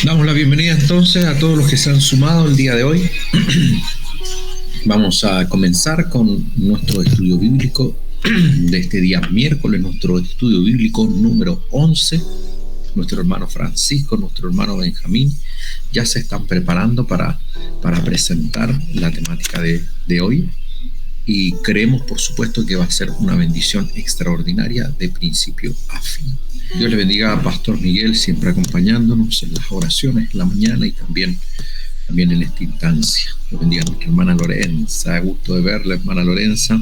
Damos la bienvenida entonces a todos los que se han sumado el día de hoy. Vamos a comenzar con nuestro estudio bíblico de este día miércoles, nuestro estudio bíblico número 11. Nuestro hermano Francisco, nuestro hermano Benjamín ya se están preparando para presentar la temática de hoy, y creemos por supuesto que va a ser una bendición extraordinaria de principio a fin. Dios le bendiga a Pastor Miguel, siempre acompañándonos en las oraciones en la mañana y también en esta instancia. Dios bendiga a nuestra hermana Lorenza, gusto de verla, hermana Lorenza.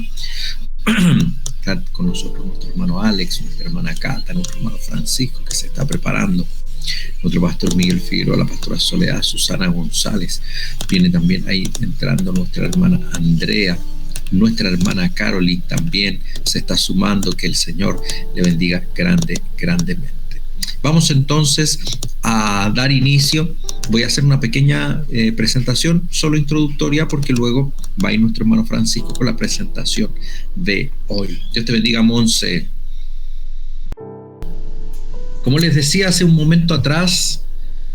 Está con nosotros nuestro hermano Alex, nuestra hermana Cata, nuestro hermano Francisco, que se está preparando, nuestro pastor Miguel Figueroa, la pastora Soledad, Susana González, viene también ahí entrando nuestra hermana Andrea, nuestra hermana Caroli también se está sumando. Que el Señor le bendiga grandemente. Vamos entonces a dar inicio. Voy a hacer una pequeña presentación, solo introductoria, porque luego va a ir nuestro hermano Francisco con la presentación de hoy. Dios te bendiga, Monse. Como les decía hace un momento atrás,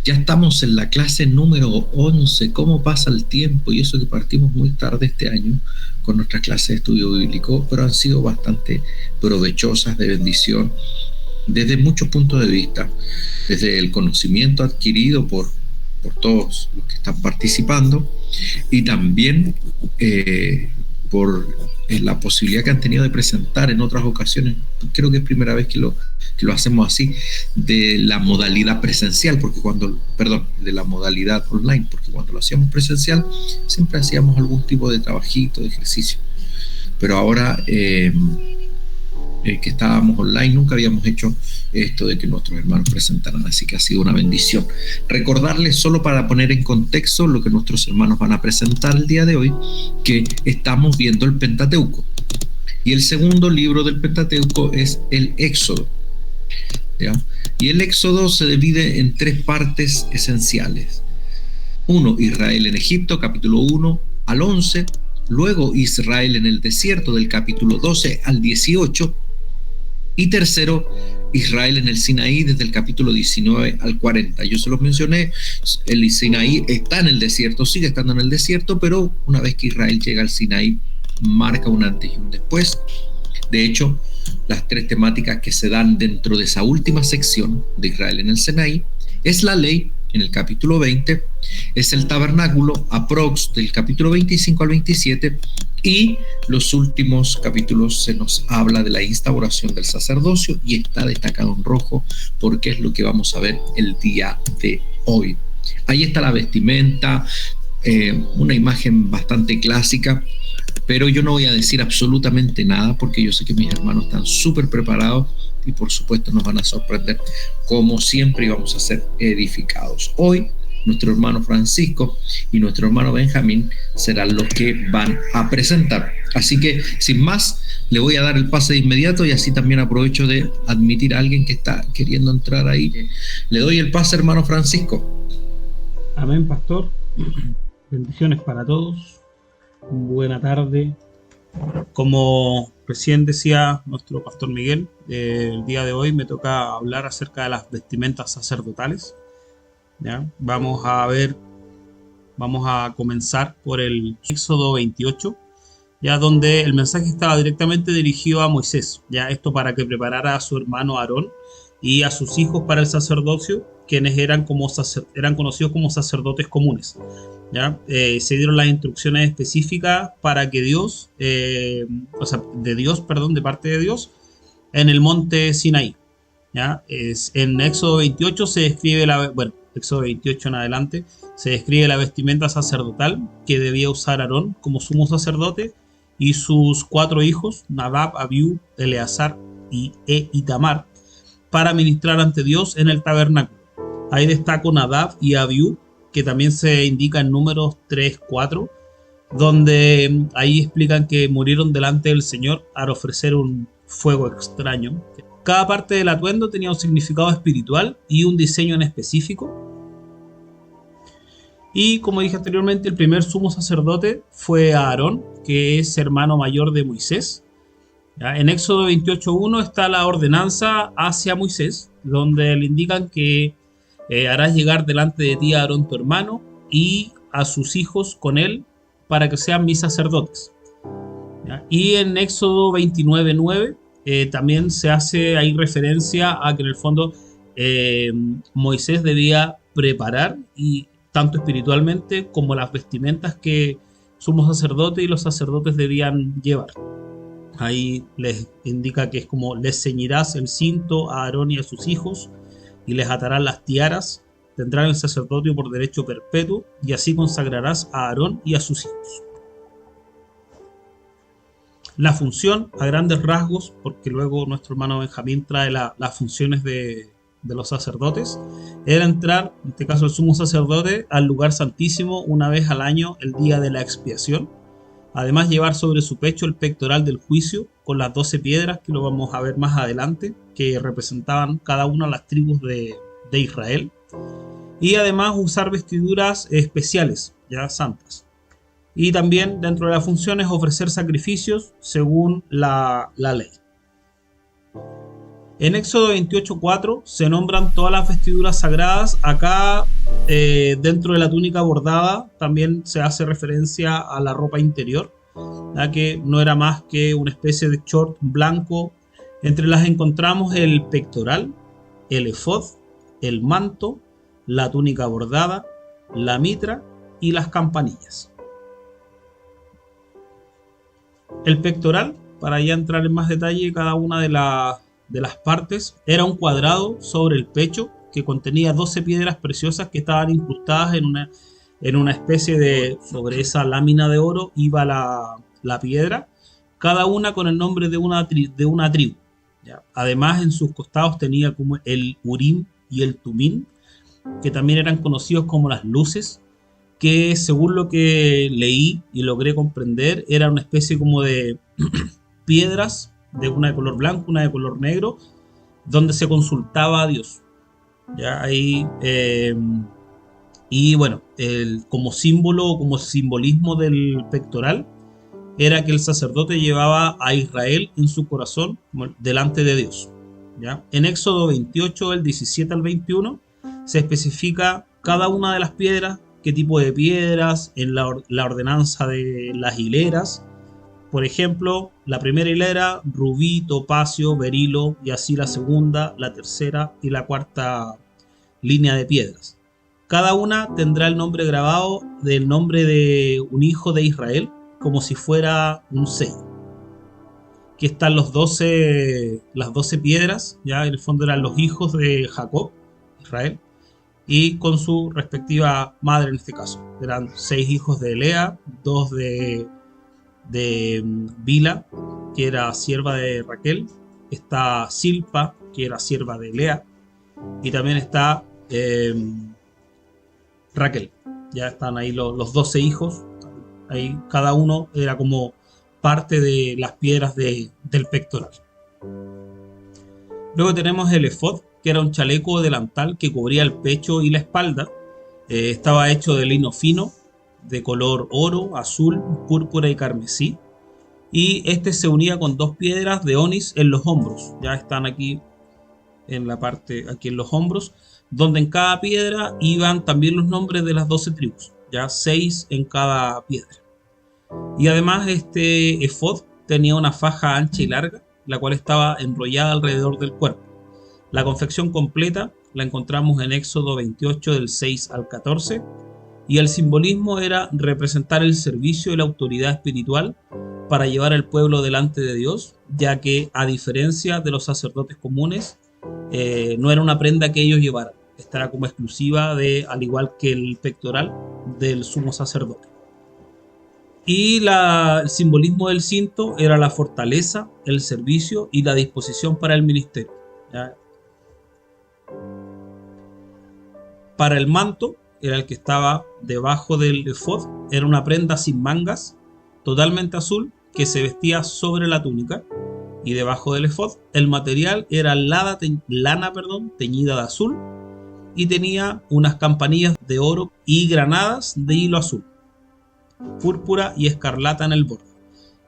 ya estamos en la clase número 11. ¿Cómo pasa el tiempo? Y eso que partimos muy tarde este año con nuestras clases de estudio bíblico, pero han sido bastante provechosas, de bendición, desde muchos puntos de vista, desde el conocimiento adquirido por todos los que están participando, y también por la posibilidad que han tenido de presentar en otras ocasiones. Creo que es primera vez que lo hacemos así, de la modalidad presencial, de la modalidad online, porque cuando lo hacíamos presencial siempre hacíamos algún tipo de trabajito, de ejercicio, pero ahora que estábamos online nunca habíamos hecho esto de que nuestros hermanos presentaran, así que ha sido una bendición. Recordarles, solo para poner en contexto lo que nuestros hermanos van a presentar el día de hoy, que estamos viendo el Pentateuco, y el segundo libro del Pentateuco es el Éxodo, ¿ya? Y el Éxodo se divide en tres partes esenciales. 1. Israel en Egipto, capítulo 1 al 11. Luego Israel en el desierto, del capítulo 12 al 18. Y tercero, Israel en el Sinaí, desde el capítulo 19 al 40. Yo se los mencioné, el Sinaí está en el desierto, sigue estando en el desierto, pero una vez que Israel llega al Sinaí, marca un antes y un después. De hecho, las tres temáticas que se dan dentro de esa última sección de Israel en el Sinaí es la ley, en el capítulo 20, es el tabernáculo, aprox, del capítulo 25 al 27, y los últimos capítulos se nos habla de la instauración del sacerdocio, y está destacado en rojo porque es lo que vamos a ver el día de hoy. Ahí está la vestimenta, una imagen bastante clásica, pero yo no voy a decir absolutamente nada porque yo sé que mis hermanos están súper preparados y por supuesto nos van a sorprender como siempre, y vamos a ser edificados. Hoy nuestro hermano Francisco y nuestro hermano Benjamín serán los que van a presentar. Así que sin más, le voy a dar el pase de inmediato, y así también aprovecho de admitir a alguien que está queriendo entrar ahí. Le doy el pase, hermano Francisco. Amén, pastor. Bendiciones para todos. Buena tarde. Como recién decía nuestro pastor Miguel, el día de hoy me toca hablar acerca de las vestimentas sacerdotales. ¿Ya? Vamos a comenzar por el Éxodo 28, ya donde el mensaje estaba directamente dirigido a Moisés, ya esto para que preparara a su hermano Aarón y a sus hijos para el sacerdocio, quienes eran conocidos como sacerdotes comunes. ¿Ya? Se dieron las instrucciones específicas para que de parte de Dios, en el monte Sinaí. ¿Ya? En Éxodo 28 se describe Éxodo 28 en adelante, se describe la vestimenta sacerdotal que debía usar Aarón como sumo sacerdote y sus 4 hijos, Nadab, Abiú, Eleazar y Itamar, para ministrar ante Dios en el tabernáculo. Ahí destaco Nadab y Abiú, que también se indica en Números 3-4, donde ahí explican que murieron delante del Señor al ofrecer un fuego extraño. Cada parte del atuendo tenía un significado espiritual y un diseño en específico. Y como dije anteriormente, el primer sumo sacerdote fue Aarón, que es hermano mayor de Moisés. ¿Ya? En Éxodo 28.1 está la ordenanza hacia Moisés, donde le indican que Harás llegar delante de ti a Aarón tu hermano y a sus hijos con él para que sean mis sacerdotes. ¿Ya? Y en Éxodo 29:9 también se hace ahí referencia a que en el fondo Moisés debía preparar, y tanto espiritualmente como las vestimentas que sumo sacerdote y los sacerdotes debían llevar. Ahí les indica que es como: les ceñirás el cinto a Aarón y a sus hijos y les atarás las tiaras, tendrán el sacerdocio por derecho perpetuo, y así consagrarás a Aarón y a sus hijos. La función, a grandes rasgos, porque luego nuestro hermano Benjamín trae las funciones de los sacerdotes, era entrar, en este caso el sumo sacerdote, al lugar santísimo una vez al año, el día de la expiación. Además, llevar sobre su pecho el pectoral del juicio con las 12 piedras, que lo vamos a ver más adelante, que representaban cada una de las tribus de Israel. Y además usar vestiduras especiales, ya santas. Y también dentro de las funciones ofrecer sacrificios según la ley. En Éxodo 28:4 se nombran todas las vestiduras sagradas. Acá dentro de la túnica bordada también se hace referencia a la ropa interior, ya que no era más que una especie de short blanco. Entre las encontramos el pectoral, el efod, el manto, la túnica bordada, la mitra y las campanillas. El pectoral, para ya entrar en más detalle cada una de las partes, era un cuadrado sobre el pecho que contenía 12 piedras preciosas que estaban incrustadas en una especie de... Sobre esa lámina de oro iba la piedra, cada una con el nombre de una tribu. ¿Ya? Además, en sus costados tenía como el Urim y el Tumim, que también eran conocidos como las luces, que según lo que leí y logré comprender, era una especie como de piedras, de una de color blanco, una de color negro, donde se consultaba a Dios. Ya ahí, y bueno, como símbolo, como simbolismo del pectoral, era que el sacerdote llevaba a Israel en su corazón delante de Dios. ¿Ya? En Éxodo 28, del 17 al 21, se especifica cada una de las piedras, qué tipo de piedras, en la ordenanza de las hileras. Por ejemplo, la primera hilera, rubí, topacio, berilo, y así la segunda, la tercera y la cuarta línea de piedras. Cada una tendrá el nombre grabado del nombre de un hijo de Israel, como si fuera un sello. Aquí están las 12 piedras, ya en el fondo eran los hijos de Jacob, Israel, y con su respectiva madre en este caso. Eran 6 hijos de Lea, 2 de Bila, que era sierva de Raquel. Está Silpa, que era sierva de Lea. Y también está Raquel. Ya están ahí los 12 hijos. Ahí cada uno era como parte de las piedras del pectoral. Luego tenemos el efod, que era un chaleco o delantal que cubría el pecho y la espalda. Estaba hecho de lino fino, de color oro, azul, púrpura y carmesí. Y este se unía con 2 piedras de onis en los hombros. Ya están aquí en la parte, aquí en los hombros, donde en cada piedra iban también los nombres de las 12 tribus. Ya 6 en cada piedra. Y además este efod tenía una faja ancha y larga, la cual estaba enrollada alrededor del cuerpo. La confección completa la encontramos en Éxodo 28 del 6 al 14, y el simbolismo era representar el servicio y la autoridad espiritual para llevar al pueblo delante de Dios, ya que a diferencia de los sacerdotes comunes, no era una prenda que ellos llevaran. Esta era como exclusiva al igual que el pectoral, del sumo sacerdote. Y el simbolismo del cinto era la fortaleza, el servicio y la disposición para el ministerio. ¿Ya? Para el manto, era el que estaba debajo del efod, era una prenda sin mangas, totalmente azul, que se vestía sobre la túnica, y debajo del efod el material era lana teñida de azul, y tenía unas campanillas de oro y granadas de hilo azul, púrpura y escarlata en el borde.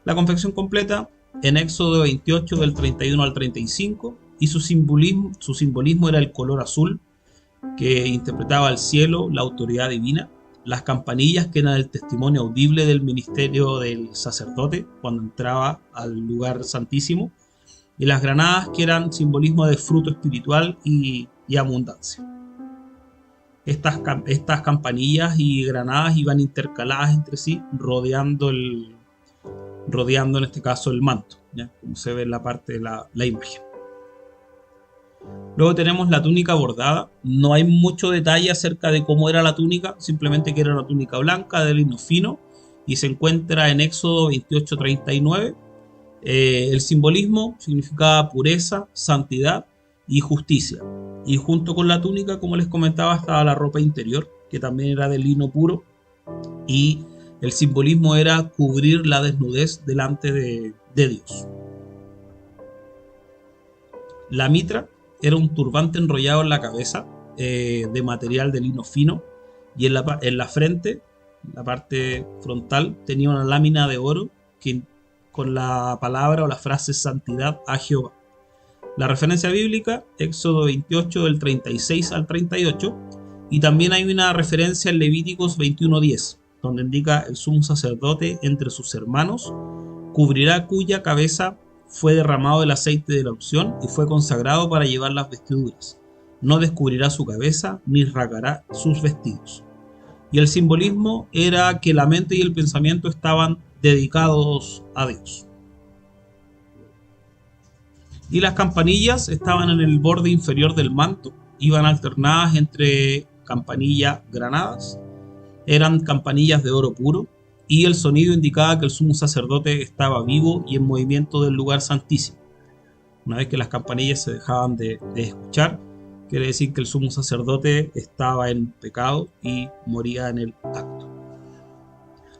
La confección completa en Éxodo 28 del 31 al 35, y su simbolismo era el color azul, que interpretaba el cielo, la autoridad divina, las campanillas, que eran el testimonio audible del ministerio del sacerdote cuando entraba al lugar santísimo, y las granadas, que eran simbolismo de fruto espiritual y abundancia. Estas campanillas y granadas iban intercaladas entre sí, rodeando en este caso el manto, ¿ya? Como se ve en la parte de la imagen. Luego tenemos la túnica bordada. No hay mucho detalle acerca de cómo era la túnica, simplemente que era una túnica blanca de lino fino y se encuentra en Éxodo 28:39. El simbolismo significaba pureza, santidad y justicia. Y junto con la túnica, como les comentaba, estaba la ropa interior, que también era de lino puro, y el simbolismo era cubrir la desnudez delante de Dios. La mitra era un turbante enrollado en la cabeza, de material de lino fino, y en la frente, la parte frontal, tenía una lámina de oro con la palabra o la frase santidad a Jehová. La referencia bíblica, Éxodo 28 del 36 al 38, y también hay una referencia en Levíticos 21:10, donde indica: el sumo sacerdote entre sus hermanos cubrirá cuya cabeza fue derramado el aceite de la unción y fue consagrado para llevar las vestiduras. No descubrirá su cabeza ni rasgará sus vestidos. Y el simbolismo era que la mente y el pensamiento estaban dedicados a Dios. Y las campanillas estaban en el borde inferior del manto, iban alternadas entre campanillas granadas, eran campanillas de oro puro, y el sonido indicaba que el sumo sacerdote estaba vivo y en movimiento del lugar santísimo. Una vez que las campanillas se dejaban de escuchar, quiere decir que el sumo sacerdote estaba en pecado y moría en el acto.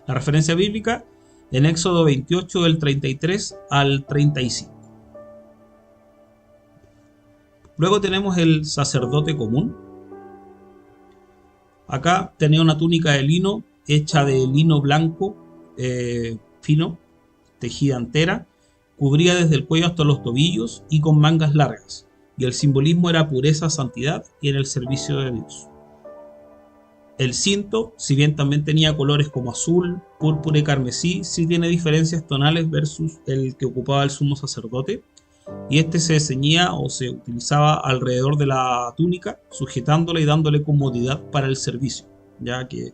La referencia bíblica en Éxodo 28 del 33 al 35. Luego tenemos el sacerdote común. Acá tenía una túnica de lino hecha de lino blanco fino, tejida entera, cubría desde el cuello hasta los tobillos y con mangas largas, y el simbolismo era pureza, santidad y en el servicio de Dios. El cinto, si bien también tenía colores como azul, púrpura y carmesí, sí tiene diferencias tonales versus el que ocupaba el sumo sacerdote, y este se ceñía o se utilizaba alrededor de la túnica, sujetándola y dándole comodidad para el servicio, ya que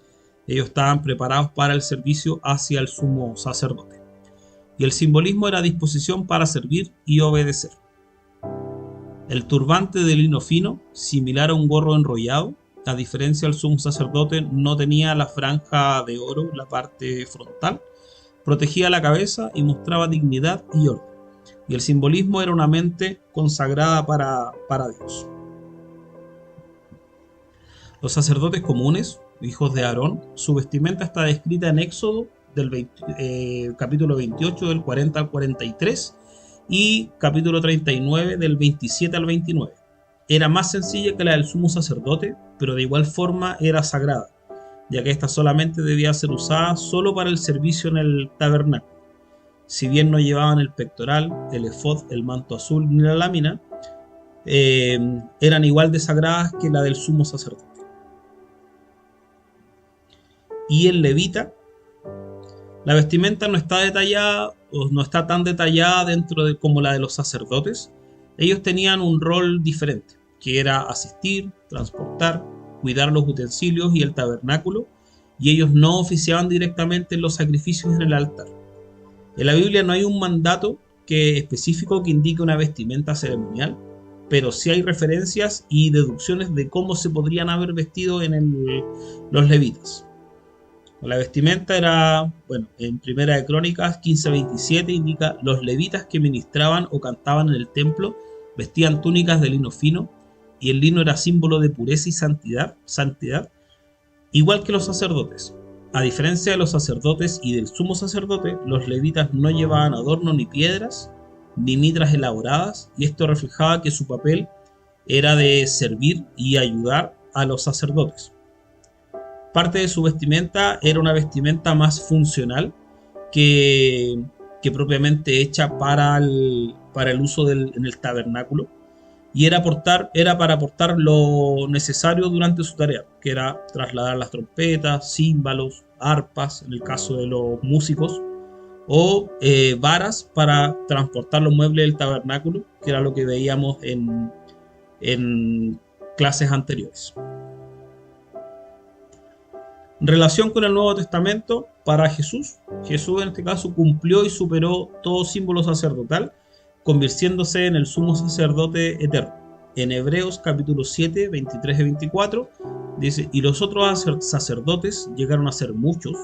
ellos estaban preparados para el servicio hacia el sumo sacerdote. Y el simbolismo era disposición para servir y obedecer. El turbante de lino fino, similar a un gorro enrollado, a diferencia del sumo sacerdote, no tenía la franja de oro en la parte frontal, protegía la cabeza y mostraba dignidad y orden. Y el simbolismo era una mente consagrada para Dios. Los sacerdotes comunes, hijos de Aarón, su vestimenta está descrita en Éxodo capítulo 28 del 40 al 43 y capítulo 39 del 27 al 29. Era más sencilla que la del sumo sacerdote, pero de igual forma era sagrada, ya que esta solamente debía ser usada solo para el servicio en el tabernáculo. Si bien no llevaban el pectoral, el efod, el manto azul ni la lámina, eran igual de sagradas que la del sumo sacerdote. Y el levita, la vestimenta no está detallada o no está tan detallada como la de los sacerdotes. Ellos tenían un rol diferente, que era asistir, transportar, cuidar los utensilios y el tabernáculo, y ellos no oficiaban directamente en los sacrificios en el altar. En la Biblia no hay un mandato específico que indique una vestimenta ceremonial, pero sí hay referencias y deducciones de cómo se podrían haber vestido los levitas. La vestimenta era, en Primera de Crónicas 15:27 indica: los levitas que ministraban o cantaban en el templo vestían túnicas de lino fino, y el lino era símbolo de pureza y santidad, igual que los sacerdotes. A diferencia de los sacerdotes y del sumo sacerdote, los levitas no llevaban adorno ni piedras, ni mitras elaboradas, y esto reflejaba que su papel era de servir y ayudar a los sacerdotes. Parte de su vestimenta era una vestimenta más funcional que propiamente hecha para el uso en el tabernáculo, y era para aportar lo necesario durante su tarea, que era trasladar las trompetas, címbalos, arpas, en el caso de los músicos, o varas para transportar los muebles del tabernáculo, que era lo que veíamos en clases anteriores. En relación con el Nuevo Testamento, para Jesús en este caso cumplió y superó todo símbolo sacerdotal, convirtiéndose en el sumo sacerdote eterno. En Hebreos capítulo 7, 23 y 24, dice: y los otros sacerdotes llegaron a ser muchos,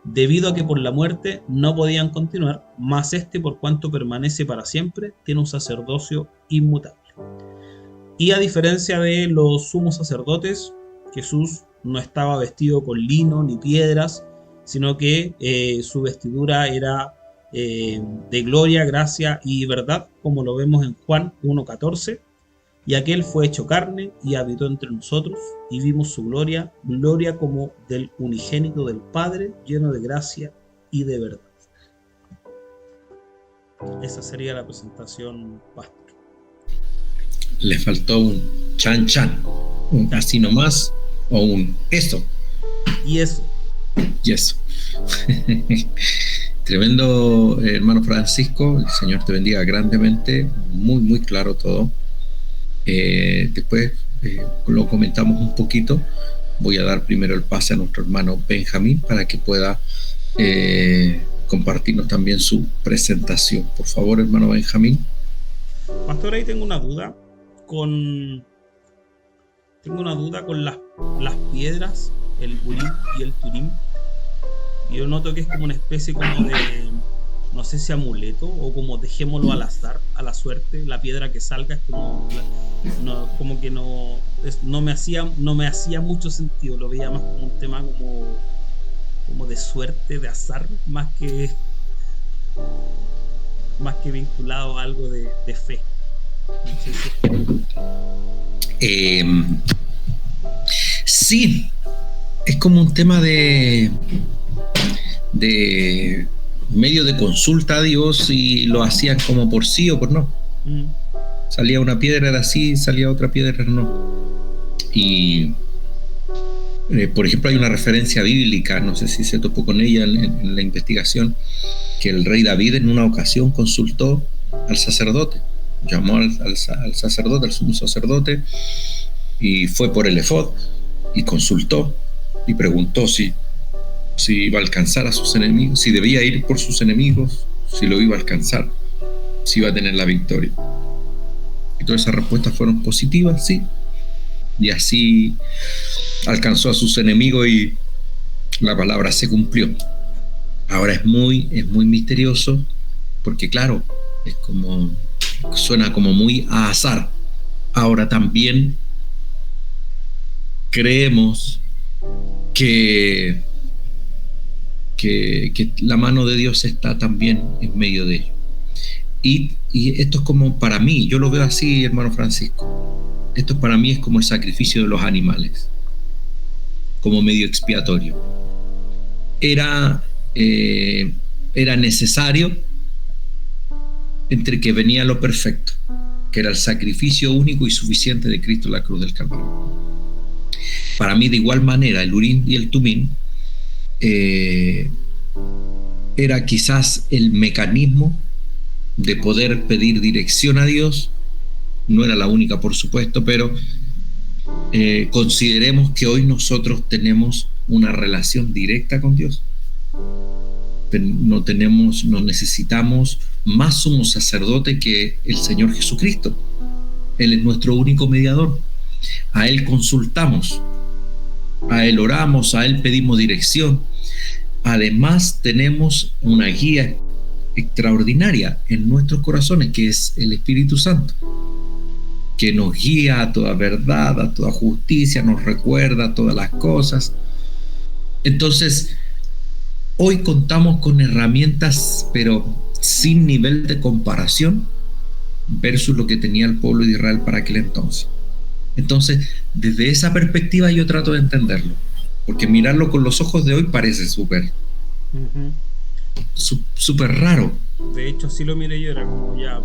debido a que por la muerte no podían continuar, mas este, por cuanto permanece para siempre, tiene un sacerdocio inmutable. Y a diferencia de los sumos sacerdotes, Jesús no estaba vestido con lino ni piedras, sino que su vestidura era de gloria, gracia y verdad, como lo vemos en Juan 1:14. Y aquel fue hecho carne y habitó entre nosotros, y vimos su gloria, gloria como del unigénito del Padre, lleno de gracia y de verdad. Esa sería la presentación, pastor. Le faltó un chan chan, un así nomás, o un eso. Y eso. Y eso. Tremendo, hermano Francisco. El Señor te bendiga grandemente. Muy, muy claro todo. Después lo comentamos un poquito. Voy a dar primero el pase a nuestro hermano Benjamín para que pueda compartirnos también su presentación. Por favor, hermano Benjamín. Pastor, ahí tengo una duda con las piedras, el Urim y el Turim. Yo noto que es como una especie como de, no sé si amuleto o como dejémoslo al azar, a la suerte. La piedra que salga es como como que no me hacía mucho sentido. Lo veía más como un tema como de suerte, de azar, más que vinculado a algo de fe. No sé si... Sí, es como un tema de medio de consulta a Dios, y lo hacían como por sí o por no. Salía una piedra, era así, salía otra piedra, era no. Y por ejemplo, hay una referencia bíblica, no sé si se topó con ella en la investigación, que el rey David en una ocasión consultó al sacerdote, llamó al sacerdote, al sumo sacerdote, y fue por el efod y consultó y preguntó si iba a alcanzar a sus enemigos, si debía ir por sus enemigos, si lo iba a alcanzar, si iba a tener la victoria. Y todas esas respuestas fueron positivas, sí. Y así alcanzó a sus enemigos y la palabra se cumplió. Ahora es muy misterioso, porque claro, es como, suena como muy a azar. Ahora también creemos que la mano de Dios está también en medio de ello. Y esto es como, para mí, yo lo veo así, hermano Francisco, esto para mí es como el sacrificio de los animales, como medio expiatorio. Era necesario, entre que venía lo perfecto, que era el sacrificio único y suficiente de Cristo en la cruz del Calvario. Para mí, de igual manera, el Urim y el Tumim era quizás el mecanismo de poder pedir dirección a Dios. No era la única, por supuesto, pero consideremos que hoy nosotros tenemos una relación directa con Dios. No necesitamos más sumo sacerdote que el Señor Jesucristo. Él es nuestro único mediador. A Él consultamos, a Él oramos, a Él pedimos dirección. Además, tenemos una guía extraordinaria en nuestros corazones, que es el Espíritu Santo, que nos guía a toda verdad, a toda justicia, nos recuerda todas las cosas. Entonces, hoy contamos con herramientas, pero sin nivel de comparación versus lo que tenía el pueblo de Israel para aquel entonces. Entonces, desde esa perspectiva yo trato de entenderlo, porque mirarlo con los ojos de hoy parece súper raro. De hecho, así lo miré yo, era como ya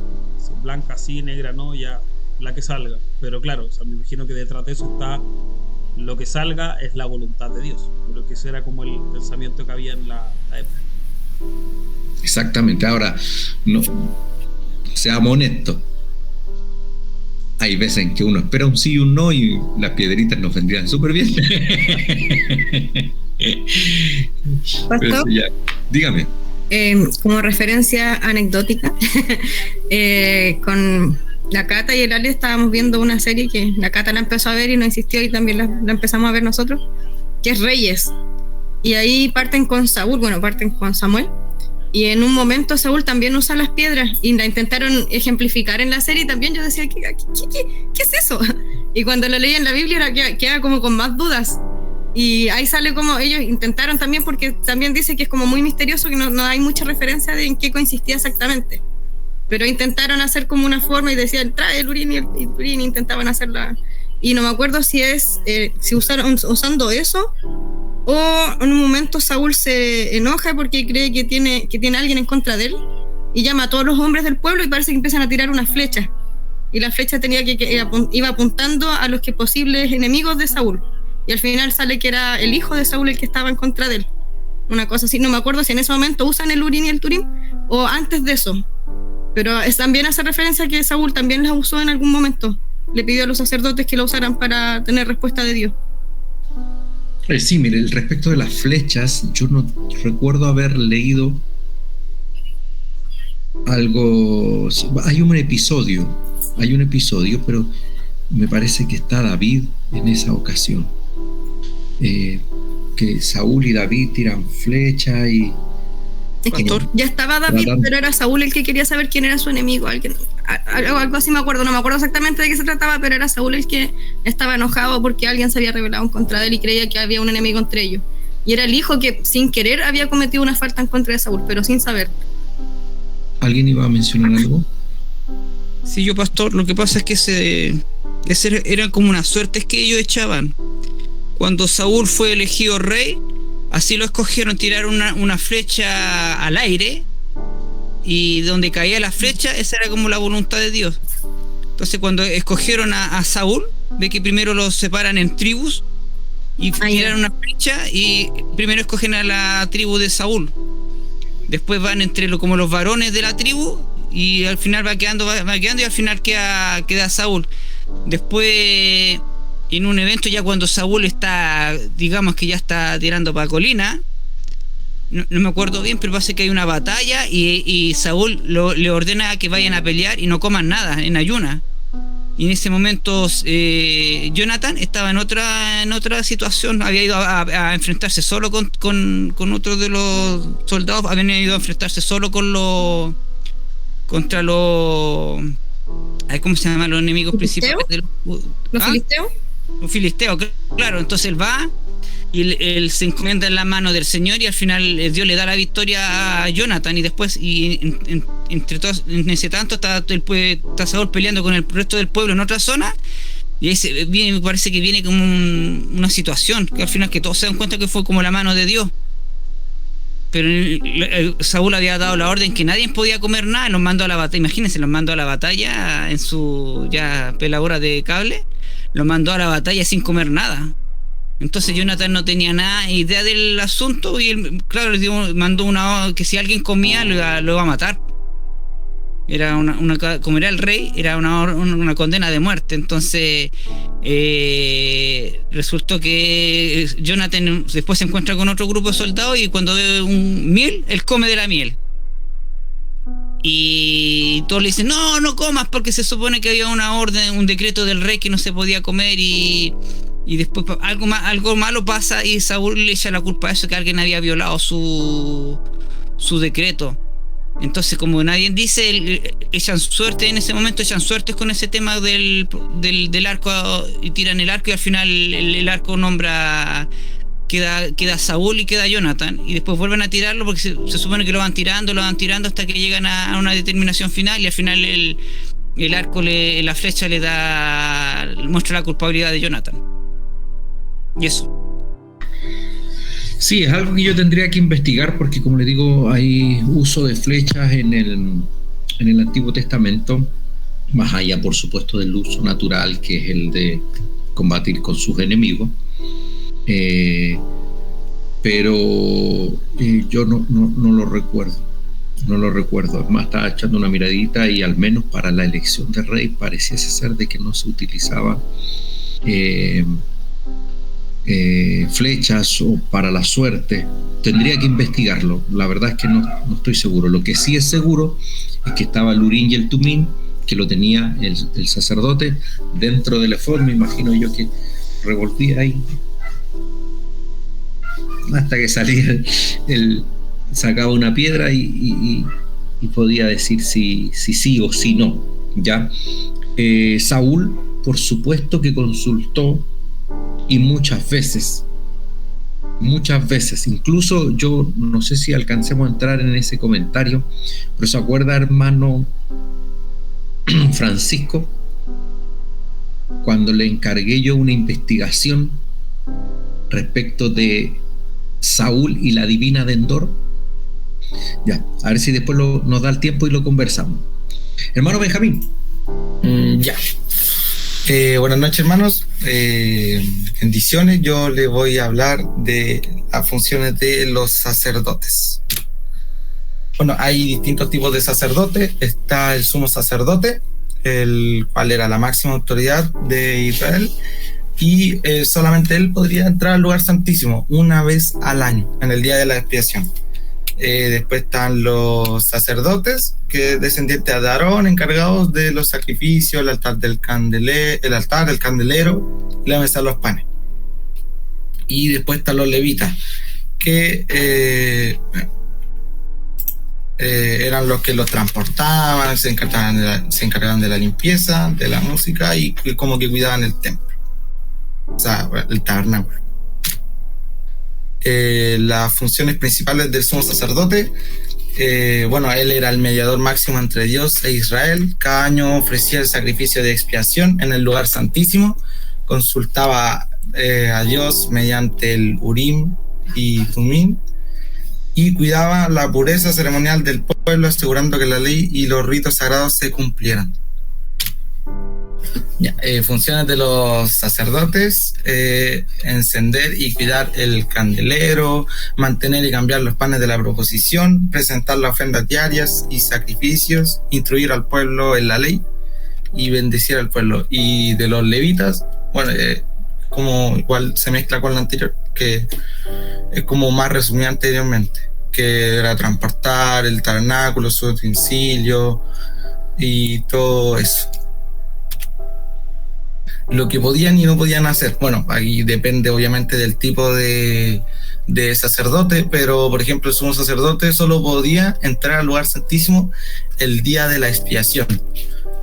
blanca así, negra no, ya la que salga. Pero claro, o sea, me imagino que detrás de eso está lo que salga es la voluntad de Dios. Creo que ese era como el pensamiento que había en la época. Exactamente. Ahora, no, seamos honestos. Hay veces en que uno espera un sí y un no y las piedritas nos vendrían súper bien. Pastor, dígame. como referencia anecdótica, con la Cata y el Ale estábamos viendo una serie que la Cata la empezó a ver y nos insistió y también la empezamos a ver nosotros, que es Reyes. Y ahí parten con Saúl, parten con Samuel. Y en un momento Saúl también usa las piedras y la intentaron ejemplificar en la serie y también yo decía, ¿qué es eso? Y cuando lo leía en la Biblia queda como con más dudas. Y ahí sale como ellos intentaron también, porque también dice que es como muy misterioso, que no hay mucha referencia de en qué consistía exactamente. Pero intentaron hacer como una forma y decían, trae el Urim y el Turim, intentaban hacerla. Y no me acuerdo si usaron usando eso o en un momento Saúl se enoja porque cree que tiene alguien en contra de él y llama a todos los hombres del pueblo y parece que empiezan a tirar una flecha. Y la flecha iba apuntando a los que posibles enemigos de Saúl. Y al final sale que era el hijo de Saúl el que estaba en contra de él. Una cosa así, no me acuerdo si en ese momento usan el Urim y el Turim o antes de eso. Pero también hace referencia a que Saúl también las usó en algún momento. Le pidió a los sacerdotes que la usaran para tener respuesta de Dios. Sí, mire, respecto de las flechas, yo no recuerdo haber leído algo. Hay un episodio, pero me parece que está David en esa ocasión. Que Saúl y David tiran flecha y... Es que ya estaba David, pero era Saúl el que quería saber quién era su enemigo. Algo así me acuerdo, no me acuerdo exactamente de qué se trataba, pero era Saúl el que estaba enojado porque alguien se había rebelado en contra de él y creía que había un enemigo entre ellos. Y era el hijo que sin querer había cometido una falta en contra de Saúl, pero sin saber. ¿Alguien iba a mencionar algo? Sí, yo, pastor, lo que pasa es que ese era como una suerte que ellos echaban. Cuando Saúl fue elegido rey, así lo escogieron, tiraron una flecha al aire y donde caía la flecha, esa era como la voluntad de Dios. Entonces cuando escogieron a Saúl, ve que primero los separan en tribus y tiraron una flecha y primero escogen a la tribu de Saúl. Después van entre como los varones de la tribu y al final va quedando y al final queda Saúl. Después, en un evento ya cuando Saúl está, digamos que ya está tirando para colina, no me acuerdo bien, pero parece que hay una batalla y Saúl le ordena que vayan a pelear y no coman nada, en ayuna. Y en ese momento Jonathan estaba en otra situación, había ido a enfrentarse solo con otro de los soldados, habían ido a enfrentarse solo contra los... ¿Cómo se llaman los enemigos principales? ¿Los filisteos? Un filisteo, claro. Entonces él va y él se encomienda en la mano del Señor y al final Dios le da la victoria a Jonathan y después entre todos, en ese tanto está Saúl peleando con el resto del pueblo en otra zona y ahí me parece que viene como una situación que al final que todos se dan cuenta que fue como la mano de Dios. Pero Saúl había dado la orden que nadie podía comer nada y los mandó a la batalla. Imagínense, los mandó a la batalla en su ya peladora de cable, los mandó a la batalla sin comer nada. Entonces Jonathan no tenía nada idea del asunto y él, claro, mandó que si alguien comía lo iba a matar. Era como era el rey, era una condena de muerte. Entonces resultó que Jonathan después se encuentra con otro grupo de soldados y cuando ve un miel, él come de la miel. Y todos le dicen, no comas porque se supone que había una orden, un decreto del rey que no se podía comer y después algo malo pasa y Saúl le echa la culpa a eso, que alguien había violado su decreto. Entonces, como nadie dice, echan suerte en ese momento, echan suertes con ese tema del arco y tiran el arco y al final el arco queda Saúl y queda Jonathan y después vuelven a tirarlo porque se supone que lo van tirando hasta que llegan a una determinación final y al final el arco, la flecha muestra la culpabilidad de Jonathan. Y eso. Sí, es algo que yo tendría que investigar porque, como le digo, hay uso de flechas en el Antiguo Testamento más allá, por supuesto, del uso natural, que es el de combatir con sus enemigos. Pero yo no lo recuerdo. No lo recuerdo. Además, estaba echando una miradita y al menos para la elección de rey pareciese ser de que no se utilizaban flechas o para la suerte. Tendría que investigarlo. La verdad es que no estoy seguro. Lo que sí es seguro es que estaba el Urín y el Tumín, que lo tenía el sacerdote dentro del efod. Me imagino yo que revolvía ahí hasta que salía sacaba una piedra y podía decir si sí o si no, ¿ya? Saúl, por supuesto que consultó, y muchas veces, incluso yo no sé si alcancemos a entrar en ese comentario, pero ¿se acuerda, hermano Francisco, cuando le encargué yo una investigación respecto de Saúl y la divina de Endor? Ya, a ver si después nos da el tiempo y lo conversamos. Hermano Benjamín. Ya. Buenas noches, hermanos. Bendiciones. Yo le voy a hablar de las funciones de los sacerdotes. Bueno, hay distintos tipos de sacerdote. Está el sumo sacerdote, el cual era la máxima autoridad de Israel, y solamente él podría entrar al lugar santísimo una vez al año, en el día de la expiación. Después están los sacerdotes, que es descendiente de Aarón, encargados de los sacrificios, el altar del candelero y la mesa de los panes. Y después están los levitas, que eran los que los transportaban, se encargaban de la limpieza, de la música, y como que cuidaban el templo, o sea, el tabernáculo. Las funciones principales del sumo sacerdote, él era el mediador máximo entre Dios e Israel. Cada año ofrecía el sacrificio de expiación en el lugar santísimo, consultaba a Dios mediante el Urim y Tumín, y cuidaba la pureza ceremonial del pueblo, asegurando que la ley y los ritos sagrados se cumplieran. Funciones de los sacerdotes: encender y cuidar el candelero, mantener y cambiar los panes de la proposición, presentar las ofrendas diarias y sacrificios, instruir al pueblo en la ley y bendecir al pueblo. Y de los levitas, como igual se mezcla con la anterior, que es como más resumida anteriormente, que era transportar el tabernáculo, su utensilio y todo eso. Lo que podían y no podían hacer, ahí depende obviamente del tipo de sacerdote, pero por ejemplo el sumo sacerdote solo podía entrar al lugar santísimo el día de la expiación,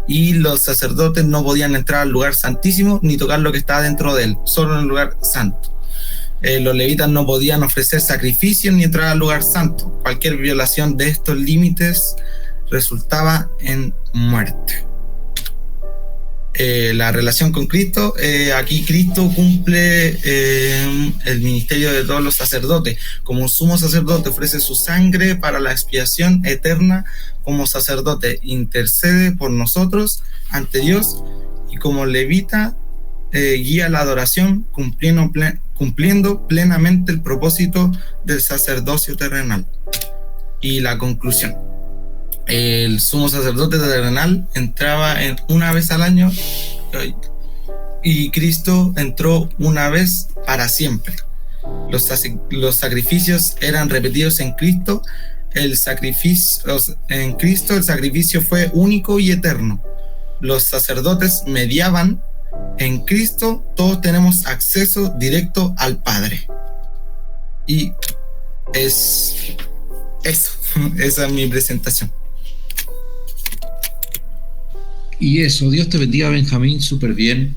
y los sacerdotes no podían entrar al lugar santísimo ni tocar lo que estaba dentro de él, solo en el lugar santo. Los levitas no podían ofrecer sacrificios ni entrar al lugar santo. Cualquier violación de estos límites resultaba en muerte. La relación con Cristo, aquí Cristo cumple el ministerio de todos los sacerdotes. Como sumo sacerdote ofrece su sangre para la expiación eterna. Como sacerdote intercede por nosotros ante Dios, y como levita guía la adoración, cumpliendo plenamente el propósito del sacerdocio terrenal. Y la conclusión: el sumo sacerdote terrenal entraba una vez al año, y Cristo entró una vez para siempre. Los sacrificios eran repetidos en Cristo. En Cristo el sacrificio fue único y eterno. Los sacerdotes mediaban. En Cristo todos tenemos acceso directo al Padre. Y es eso. Esa es mi presentación. Y eso, Dios te bendiga, Benjamín, súper bien.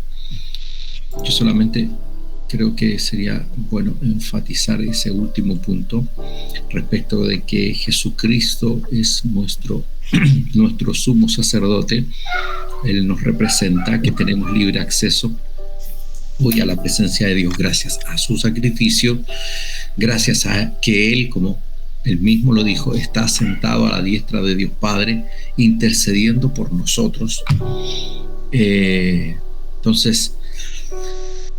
Yo solamente creo que sería bueno enfatizar ese último punto respecto de que Jesucristo es nuestro sumo sacerdote. Él nos representa, que tenemos libre acceso hoy a la presencia de Dios gracias a su sacrificio, gracias a que Él, como Él mismo lo dijo, está sentado a la diestra de Dios Padre, intercediendo por nosotros. Entonces,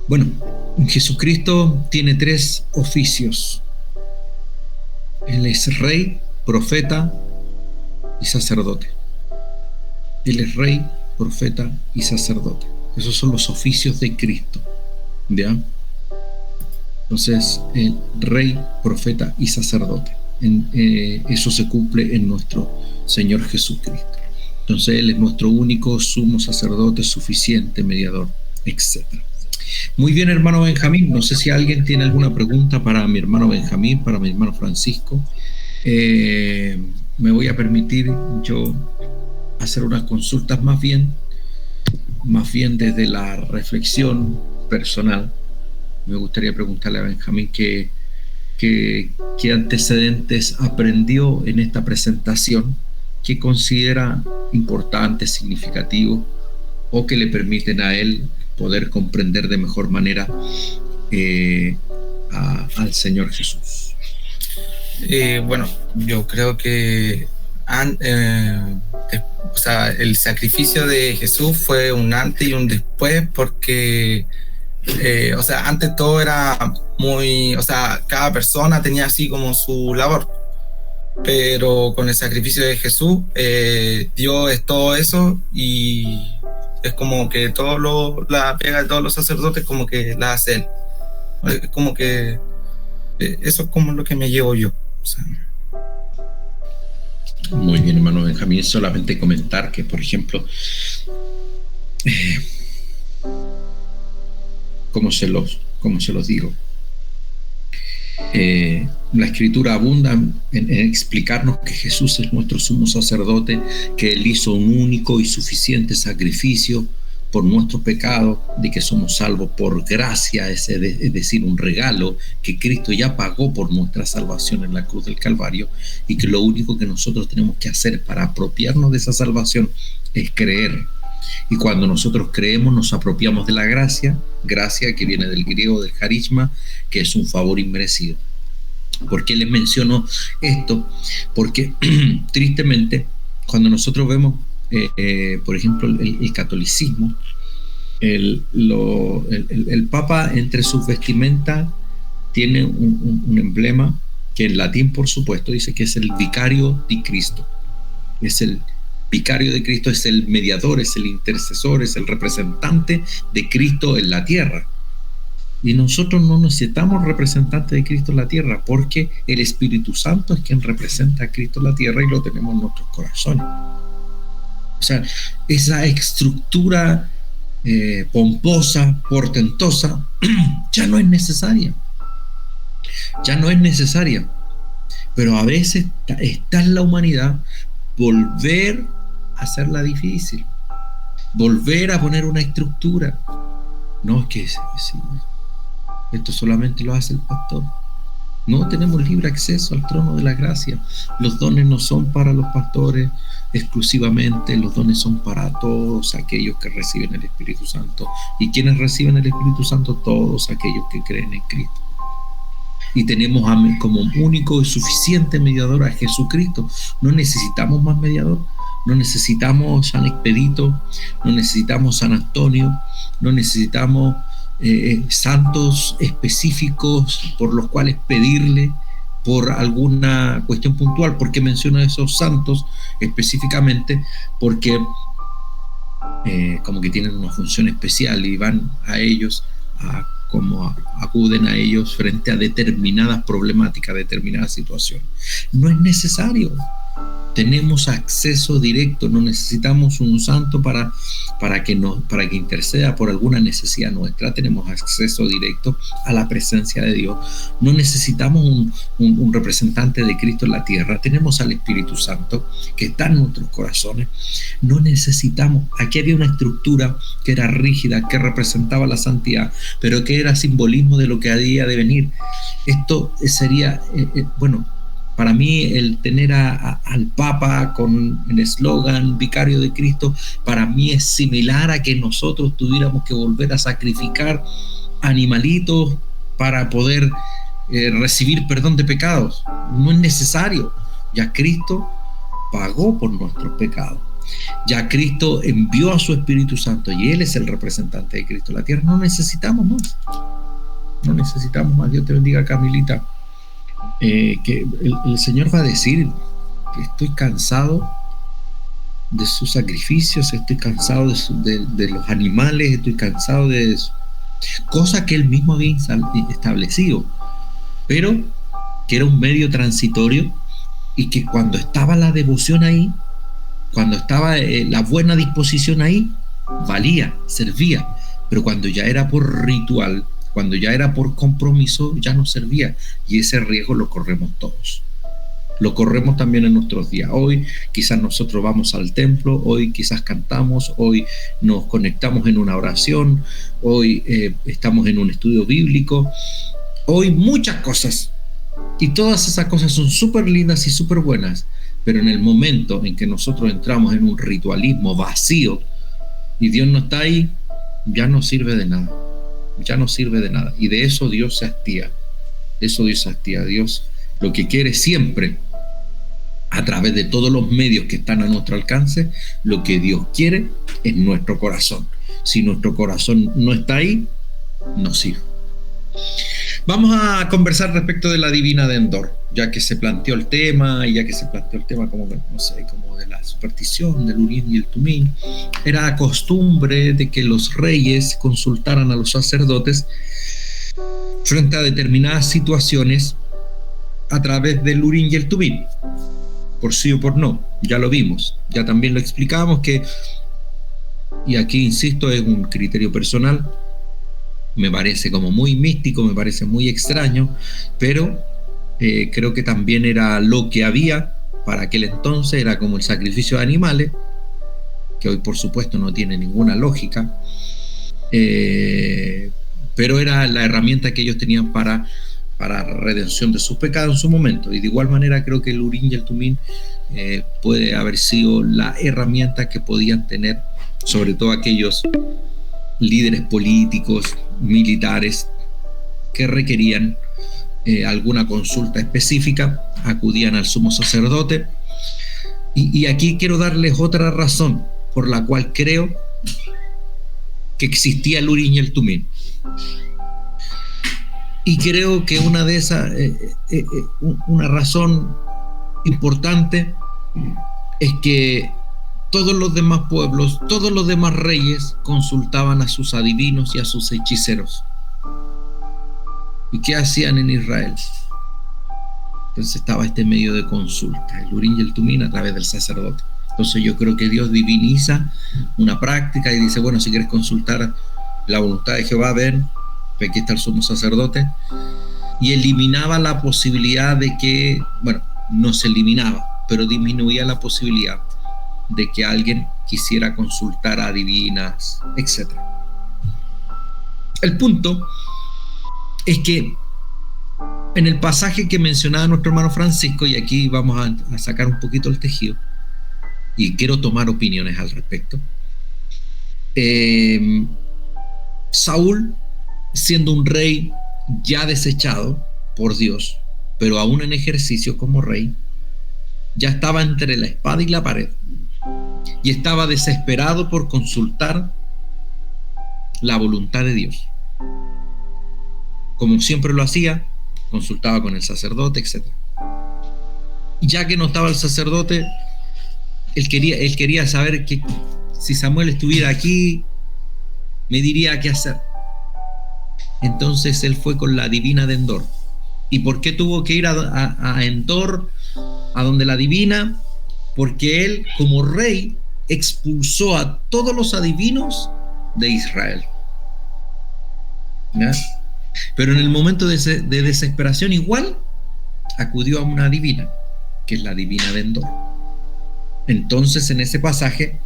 bueno, Jesucristo tiene 3 oficios. Él es rey, profeta y sacerdote. Él es rey, profeta y sacerdote. Esos son los oficios de Cristo, ¿ya? Entonces, el rey, profeta y sacerdote. Eso se cumple en nuestro Señor Jesucristo. Entonces, Él es nuestro único sumo sacerdote, suficiente, mediador, etc. Muy bien, hermano Benjamín. No sé si alguien tiene alguna pregunta para mi hermano Benjamín, para mi hermano Francisco. Me voy a permitir yo hacer unas consultas más bien desde la reflexión personal. Me gustaría preguntarle a Benjamín qué antecedentes aprendió en esta presentación, qué considera importante, significativo, o que le permiten a él poder comprender de mejor manera al Señor Jesús. Bueno, yo creo que el sacrificio de Jesús fue un antes y un después, porque antes todo era muy, cada persona tenía así como su labor, pero con el sacrificio de Jesús, Dios es todo eso, y es como que la pega de todos los sacerdotes como que la hace Él. Es como que eso es como lo que me llevo yo. Muy bien, hermano Benjamín. Solamente comentar que, por ejemplo, ¿cómo se los digo? La Escritura abunda en explicarnos que Jesús es nuestro sumo sacerdote, que Él hizo un único y suficiente sacrificio por nuestros pecados, de que somos salvos por gracia, es decir, un regalo que Cristo ya pagó por nuestra salvación en la cruz del Calvario, y que lo único que nosotros tenemos que hacer para apropiarnos de esa salvación es creer. Y cuando nosotros creemos, nos apropiamos de la gracia que viene del griego del carisma, que es un favor inmerecido. ¿Por qué les menciono esto? Porque tristemente, cuando nosotros vemos por ejemplo, el catolicismo, el Papa entre sus vestimentas tiene un emblema que en latín, por supuesto, dice que es el vicario di Cristo. Es el vicario de Cristo, es el mediador, es el intercesor, es el representante de Cristo en la tierra. Y nosotros no necesitamos representantes de Cristo en la tierra, porque el Espíritu Santo es quien representa a Cristo en la tierra, y lo tenemos en nuestros corazones. O sea, esa estructura pomposa, portentosa, ya no es necesaria. Pero a veces está en la humanidad volver a hacerla difícil, volver a poner una estructura. No, es que esto solamente lo hace el pastor. No tenemos libre acceso al trono de la gracia. Los dones no son para los pastores exclusivamente, los dones son para todos aquellos que reciben el Espíritu Santo. ¿Y quienes reciben el Espíritu Santo? Todos aquellos que creen en Cristo. Y tenemos como único y suficiente mediador a Jesucristo. No necesitamos más mediador. No necesitamos San Expedito, no necesitamos San Antonio, no necesitamos santos específicos por los cuales pedirle por alguna cuestión puntual. ¿Por qué menciono a esos santos específicamente? Porque como que tienen una función especial y van a ellos, como acuden a ellos frente a determinadas problemáticas, determinadas situaciones. No es necesario. Tenemos acceso directo, no necesitamos un santo para que interceda por alguna necesidad nuestra. Tenemos acceso directo a la presencia de Dios. No necesitamos un representante de Cristo en la tierra. Tenemos al Espíritu Santo que está en nuestros corazones. No necesitamos. Aquí había una estructura que era rígida, que representaba la santidad, pero que era simbolismo de lo que había de venir. Esto sería, para mí, el tener al Papa con el eslogan Vicario de Cristo, para mí es similar a que nosotros tuviéramos que volver a sacrificar animalitos para poder recibir perdón de pecados. no es necesario. Ya Cristo pagó por nuestros pecados. Ya Cristo envió a su Espíritu Santo y Él es el representante de Cristo en la tierra. No necesitamos más. No necesitamos más. Dios te bendiga, Camilita. Que el Señor va a decir que estoy cansado de sus sacrificios, estoy cansado de los animales, estoy cansado de eso. Cosa que Él mismo había establecido, pero que era un medio transitorio y que cuando estaba la devoción ahí, cuando estaba la buena disposición ahí, valía, servía, pero cuando ya era por ritual, cuando ya era por compromiso, ya no servía, y ese riesgo lo corremos todos. Lo corremos también en nuestros días. Hoy quizás nosotros vamos al templo, hoy quizás cantamos, hoy nos conectamos en una oración, hoy estamos en un estudio bíblico, hoy muchas cosas. Y todas esas cosas son súper lindas y súper buenas, pero en el momento en que nosotros entramos en un ritualismo vacío y Dios no está ahí, ya no sirve de nada. Ya no sirve de nada. Y de eso Dios se hastía. Dios lo que quiere siempre, a través de todos los medios que están a nuestro alcance, lo que Dios quiere es nuestro corazón. Si nuestro corazón no está ahí, no sirve. Vamos a conversar respecto de la divina de Endor, ya que se planteó el tema, como, no sé, como de la superstición del Urim y el Tumim. Era costumbre de que los reyes consultaran a los sacerdotes frente a determinadas situaciones a través del Urim y el Tumim, por sí o por no. Ya lo vimos, ya también lo explicamos, que, y aquí insisto, es un criterio personal, me parece como muy místico, me parece muy extraño, pero creo que también era lo que había para aquel entonces, era como el sacrificio de animales, que hoy por supuesto no tiene ninguna lógica, pero era la herramienta que ellos tenían para redención de sus pecados en su momento. Y de igual manera creo que el Urim y el Tumim puede haber sido la herramienta que podían tener, sobre todo aquellos líderes políticos, militares, que requerían alguna consulta específica, acudían al sumo sacerdote. Y aquí quiero darles otra razón por la cual creo que existía el Urim y el Tumim. Y creo que una de esas, una razón importante es que todos los demás pueblos, todos los demás reyes consultaban a sus adivinos y a sus hechiceros. ¿Y qué hacían en Israel? Entonces estaba este medio de consulta, el Urim y el Tumim, a través del sacerdote. Entonces yo creo que Dios diviniza una práctica y dice, bueno, si quieres consultar la voluntad de Jehová, ven, aquí está el sumo sacerdote, y eliminaba la posibilidad de que, bueno, no se eliminaba, pero disminuía la posibilidad de que alguien quisiera consultar a divinas, etc. El punto es que en el pasaje que mencionaba nuestro hermano Francisco, y aquí vamos a sacar un poquito el tejido, y quiero tomar opiniones al respecto, Saúl, siendo un rey ya desechado por Dios, pero aún en ejercicio como rey, ya estaba entre la espada y la pared, y estaba desesperado por consultar la voluntad de Dios. Como siempre lo hacía, consultaba con el sacerdote, etc. Ya que no estaba el sacerdote, él quería saber que si Samuel estuviera aquí, me diría qué hacer. Entonces él fue con la divina de Endor. ¿Y por qué tuvo que ir a Endor, a donde la divina? Porque él, como rey, expulsó a todos los adivinos de Israel. ¿Ya? Pero en el momento de desesperación igual acudió a una divina, que es la divina de Endor. Entonces en ese pasaje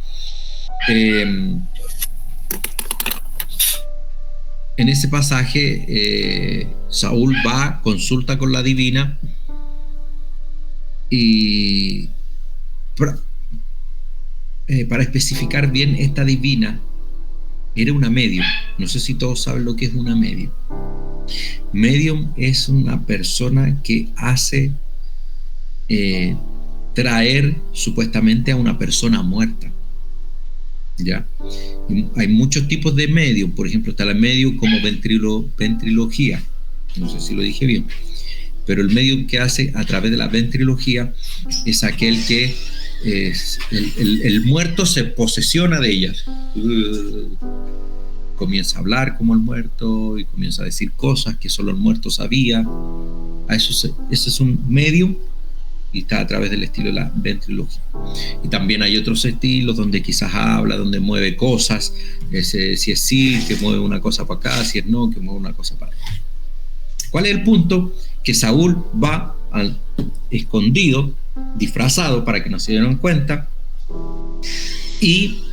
Saúl va, consulta con la divina, y para especificar bien, esta divina era una medium. No sé si todos saben lo que es una medium. Medium es una persona que hace traer supuestamente a una persona muerta. ¿Ya? Hay muchos tipos de medios. Por ejemplo, está el medio como ventrilogía. No sé si lo dije bien, pero el medio que hace a través de la ventrilogía es aquel que el muerto se posesiona de ellas. Comienza a hablar como el muerto y comienza a decir cosas que solo el muerto sabía. Ese es un medium y está a través del estilo de la ventrilogía. Y también hay otros estilos donde quizás habla, donde mueve cosas, si es sí, que mueve una cosa para acá, si es no, que mueve una cosa para allá. ¿Cuál es el punto? Que Saúl va al escondido, disfrazado para que no se dieran cuenta, y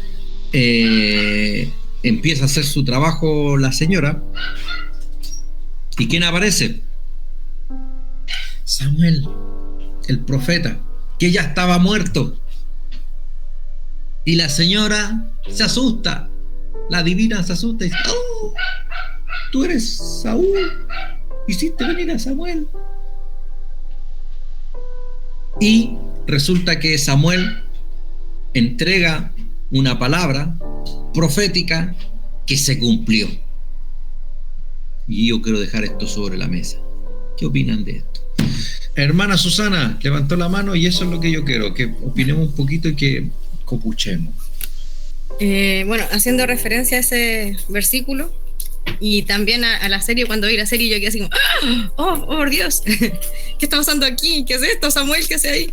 empieza a hacer su trabajo la señora. ¿Y quién aparece? Samuel, el profeta, que ya estaba muerto. Y la señora se asusta, la divina se asusta y dice: ¡Oh! Tú eres Saúl, hiciste venir a Samuel. Y resulta que Samuel entrega una palabra profética que se cumplió. Y yo quiero dejar esto sobre la mesa. ¿Qué opinan de esto? Hermana Susana levantó la mano y eso es lo que yo quiero, que opinemos un poquito y que copuchemos. Bueno, haciendo referencia a ese versículo y también a la serie, cuando vi la serie yo quedé así como: ¡oh, por Dios! ¿Qué está pasando aquí? ¿Qué es esto, Samuel? ¿Qué hace ahí?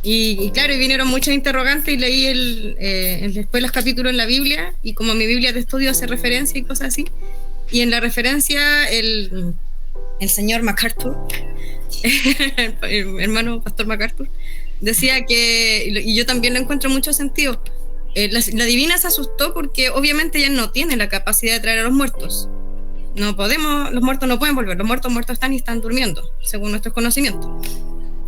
Y claro, y vinieron muchos interrogantes y leí después los capítulos en la Biblia, y como mi Biblia de estudio hace referencia y cosas así, y en la referencia el señor MacArthur, el hermano pastor MacArthur, decía que, y yo también lo encuentro mucho sentido, la divina se asustó porque obviamente ella no tiene la capacidad de traer a los muertos. No podemos, los muertos no pueden volver, los muertos están y están durmiendo, según nuestros conocimientos.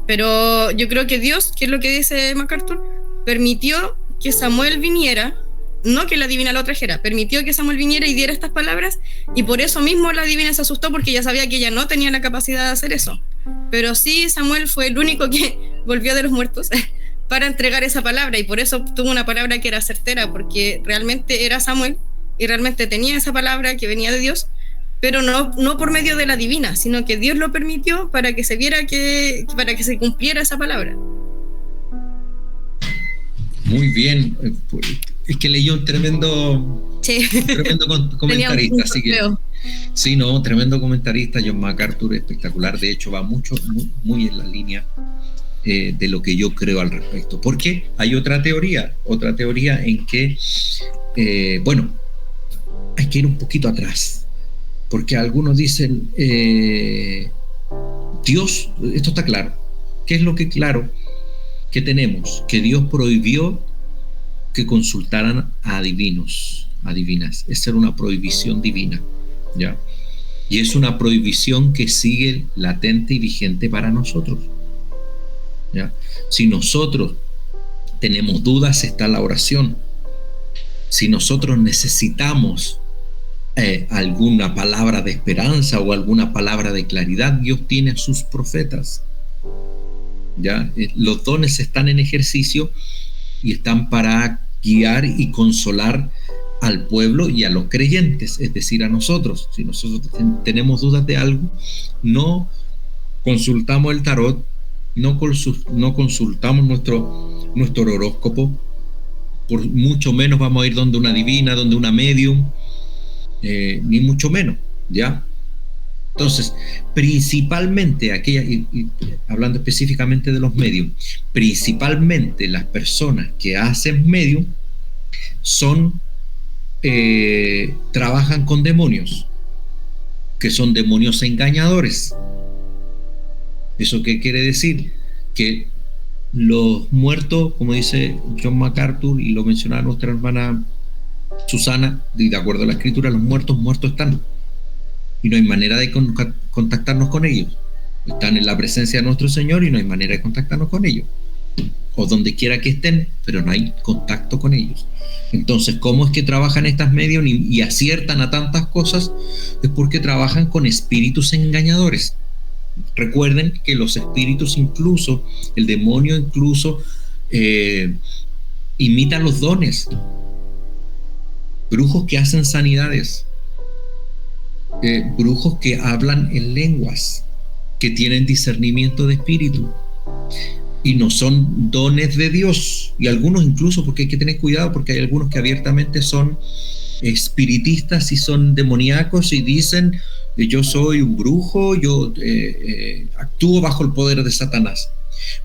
Pero yo creo que Dios, que es lo que dice MacArthur, permitió que Samuel viniera, no que la divina lo trajera, permitió que Samuel viniera y diera estas palabras, y por eso mismo la divina se asustó, porque ella sabía que ella no tenía la capacidad de hacer eso. Pero sí, Samuel fue el único que volvió de los muertos para entregar esa palabra, y por eso tuvo una palabra que era certera, porque realmente era Samuel y realmente tenía esa palabra que venía de Dios, pero no por medio de la divina, sino que Dios lo permitió para que se viera para que se cumpliera esa palabra. Muy bien, es que leí un tremendo comentarista, así que sí, no, tremendo comentarista. John MacArthur, espectacular. De hecho, va muy en la línea de lo que yo creo al respecto. Porque hay otra teoría en que, bueno, hay que ir un poquito atrás. Porque algunos dicen, Dios, esto está claro. ¿Qué es lo que claro que tenemos? Que Dios prohibió que consultaran a adivinos, adivinas. Esa era una prohibición divina, ¿ya? Y es una prohibición que sigue latente y vigente para nosotros, ¿ya? Si nosotros tenemos dudas, está la oración. Si nosotros necesitamos alguna palabra de esperanza o alguna palabra de claridad, Dios tiene a sus profetas, ¿ya? Los dones están en ejercicio y están para guiar y consolar al pueblo y a los creyentes, es decir, a nosotros. Si nosotros tenemos dudas de algo, no consultamos el tarot, no consultamos nuestro horóscopo, por mucho menos vamos a ir donde una divina, donde una medium, ni mucho menos, ¿ya? Entonces, principalmente y hablando específicamente de los medium, principalmente las personas que hacen medium trabajan con demonios, que son demonios engañadores. ¿Eso qué quiere decir? Que los muertos, como dice John MacArthur y lo mencionaba nuestra hermana Susana, y de acuerdo a la escritura, los muertos están. Y no hay manera de contactarnos con ellos. Están en la presencia de nuestro Señor y no hay manera de contactarnos con ellos. O donde quiera que estén, pero no hay contacto con ellos. Entonces, ¿cómo es que trabajan estas medios y aciertan a tantas cosas? Es porque trabajan con espíritus engañadores. Recuerden que los espíritus, incluso el demonio, incluso imita los dones. Brujos que hacen sanidades, brujos que hablan en lenguas, que tienen discernimiento de espíritu, y no son dones de Dios. Y algunos incluso, porque hay que tener cuidado, porque hay algunos que abiertamente son espiritistas y son demoníacos y dicen: yo soy un brujo, yo actúo bajo el poder de Satanás.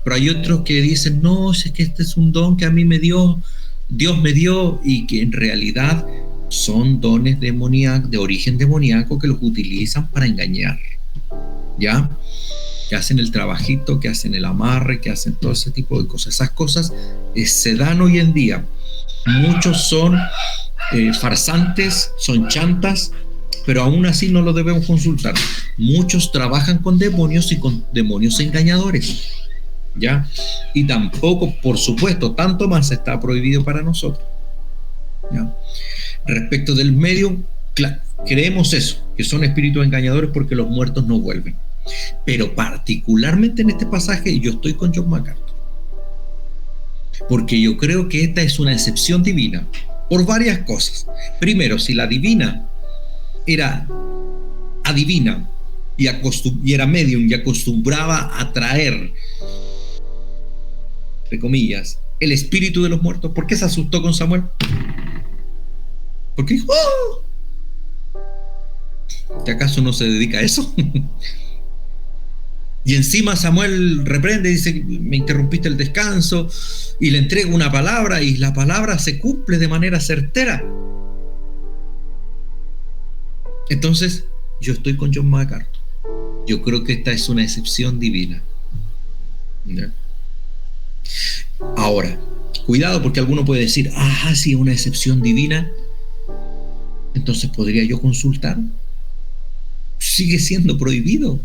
Pero hay otros que dicen: no, es que este es un don que a mí me dio, Dios me dio, y que en realidad son dones de origen demoníaco, que los utilizan para engañar, ¿ya? Que hacen el trabajito, que hacen el amarre, que hacen todo ese tipo de cosas. Esas cosas se dan hoy en día. Muchos son farsantes, son chantas, pero aún así no lo debemos consultar. Muchos trabajan con demonios y con demonios engañadores, ¿ya? Y tampoco, por supuesto, tanto más está prohibido para nosotros, ¿ya? Respecto del medium, creemos eso, que son espíritus engañadores porque los muertos no vuelven. Pero particularmente en este pasaje yo estoy con John MacArthur, porque yo creo que esta es una excepción divina por varias cosas. Primero, si la divina era adivina y era medium y acostumbraba a traer, entre comillas, el espíritu de los muertos, ¿por qué se asustó con Samuel? Porque dijo: ¡oh! ¿Que acaso no se dedica a eso? Y encima Samuel reprende y dice: me interrumpiste el descanso, y le entrega una palabra, y la palabra se cumple de manera certera. Entonces, yo estoy con John MacArthur. Yo creo que esta es una excepción divina, ¿ya? Ahora, cuidado, porque alguno puede decir: sí, es una excepción divina, entonces ¿podría yo consultar? Sigue siendo prohibido.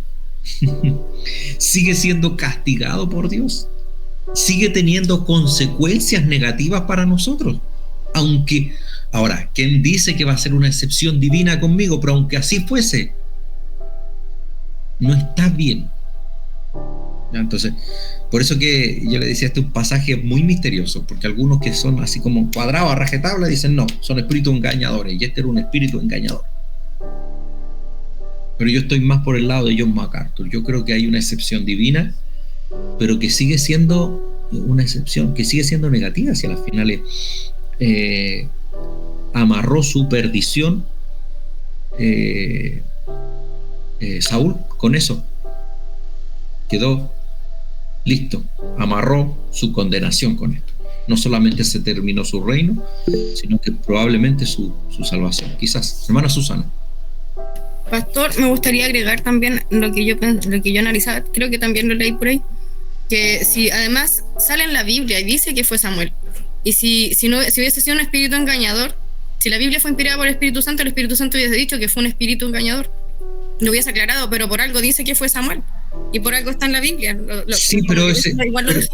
Sigue siendo castigado por Dios, sigue teniendo consecuencias negativas para nosotros. Aunque, ahora, ¿quién dice que va a ser una excepción divina conmigo? Pero aunque así fuese, no está bien. Entonces, por eso que yo le decía, este es un pasaje muy misterioso, porque algunos que son así como cuadrados a rajatabla dicen: no, son espíritus engañadores, y este era un espíritu engañador. Pero yo estoy más por el lado de John MacArthur. Yo creo que hay una excepción divina, pero que sigue siendo una excepción, que sigue siendo negativa hacia las finales. Amarró su perdición Saúl con eso. Quedó listo. Amarró su condenación con esto. No solamente se terminó su reino, sino que probablemente su salvación. Quizás. Hermana Susana. Pastor, me gustaría agregar también lo que yo analizaba, creo que también lo leí por ahí, que si además sale en la Biblia y dice que fue Samuel, y si hubiese sido un espíritu engañador, si la Biblia fue inspirada por el Espíritu Santo hubiese dicho que fue un espíritu engañador, lo hubiese aclarado, pero por algo dice que fue Samuel, y por algo está en la Biblia. Sí, pero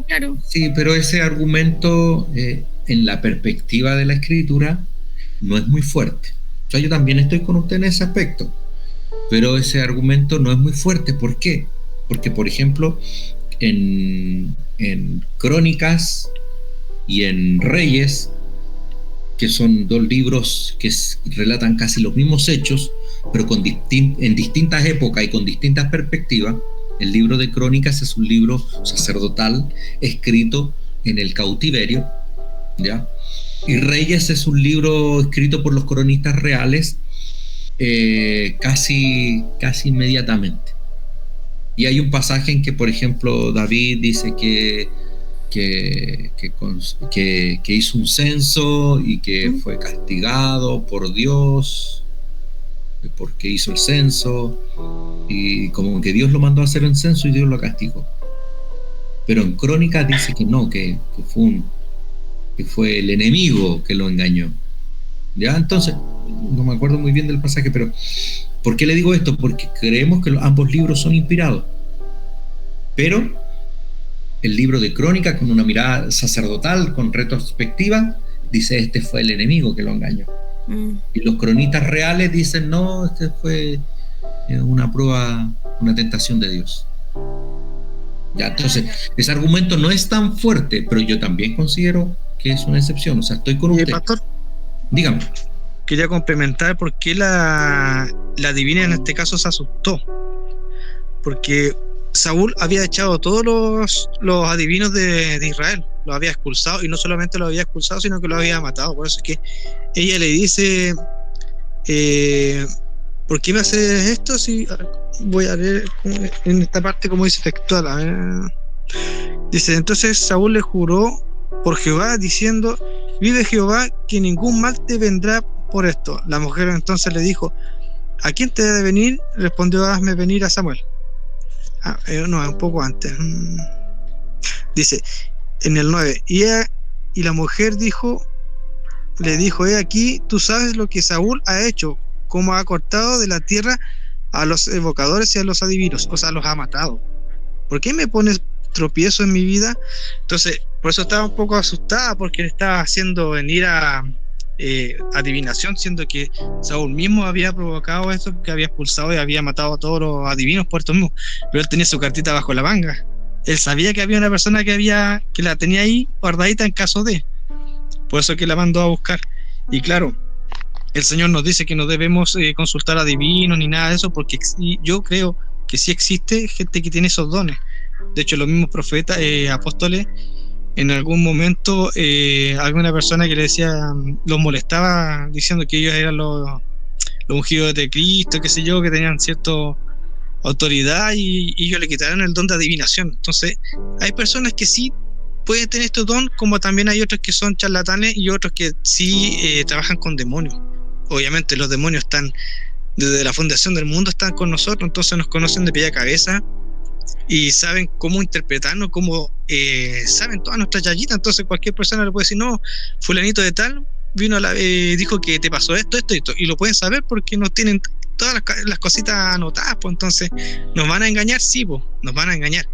claro. Sí, pero ese argumento en la perspectiva de la Escritura no es muy fuerte. O sea, yo también estoy con usted en ese aspecto, pero ese argumento no es muy fuerte. ¿Por qué? Porque, por ejemplo, en Crónicas y en Reyes, que son dos libros que relatan casi los mismos hechos, pero en distintas épocas y con distintas perspectivas. El libro de Crónicas es un libro sacerdotal escrito en el cautiverio, ¿ya? Y Reyes es un libro escrito por los cronistas reales casi inmediatamente. Y hay un pasaje en que, por ejemplo, David dice que hizo un censo y que fue castigado por Dios porque hizo el censo, y como que Dios lo mandó a hacer el censo y Dios lo castigó. Pero en Crónicas dice que no, que fue el enemigo que lo engañó. Ya, entonces, no me acuerdo muy bien del pasaje, pero ¿por qué le digo esto? Porque creemos que ambos libros son inspirados. Pero el libro de Crónicas, con una mirada sacerdotal, con retrospectiva, dice: este fue el enemigo que lo engañó. Y los cronistas reales dicen: no, este fue una prueba una tentación de Dios. Ya, entonces, ese argumento no es tan fuerte, pero yo también considero que es una excepción. O sea, estoy con usted. Pastor, dígame. Quería complementar por qué la divina en este caso se asustó. Porque Saúl había echado todos los adivinos de Israel, los había expulsado, y no solamente los había expulsado, sino que los había matado. Por eso es que ella le dice, ¿por qué me haces esto? Si voy a leer en esta parte como dice textual. A ver. Dice, entonces Saúl le juró por Jehová, diciendo, vive Jehová, que ningún mal te vendrá por esto. La mujer entonces le dijo, ¿a quién te debe venir? Respondió, hazme venir a Samuel. No, un poco antes. Dice, en el 9, y la mujer le dijo, he aquí, tú sabes lo que Saúl ha hecho, cómo ha cortado de la tierra a los evocadores y a los adivinos, o sea, los ha matado. ¿Por qué me pones tropiezo en mi vida? Entonces, por eso estaba un poco asustada, porque le estaba haciendo venir a adivinación, siendo que Saúl mismo había provocado esto, que había expulsado y había matado a todos los adivinos por esto mismo, pero él tenía su cartita bajo la manga. Él sabía que había una persona que la tenía ahí guardadita en caso de, por eso que la mandó a buscar. Y claro, el Señor nos dice que no debemos consultar a adivinos ni nada de eso, porque yo creo que sí existe gente que tiene esos dones. De hecho, los mismos profetas, apóstoles, en algún momento alguna persona que le decía, los molestaba diciendo que ellos eran los ungidos de Cristo, qué sé yo, que tenían cierta autoridad, y ellos le quitaron el don de adivinación. Entonces hay personas que sí pueden tener este don, como también hay otros que son charlatanes y otros que sí trabajan con demonios. Obviamente los demonios están desde la fundación del mundo, están con nosotros, entonces nos conocen de pie a cabeza y saben cómo interpretarnos, saben todas nuestras yayitas. Entonces cualquier persona le puede decir, no, fulanito de tal vino dijo que te pasó esto, y lo pueden saber porque nos tienen todas las cositas anotadas, pues. Entonces, ¿nos van a engañar? Sí, pues, nos van a engañar.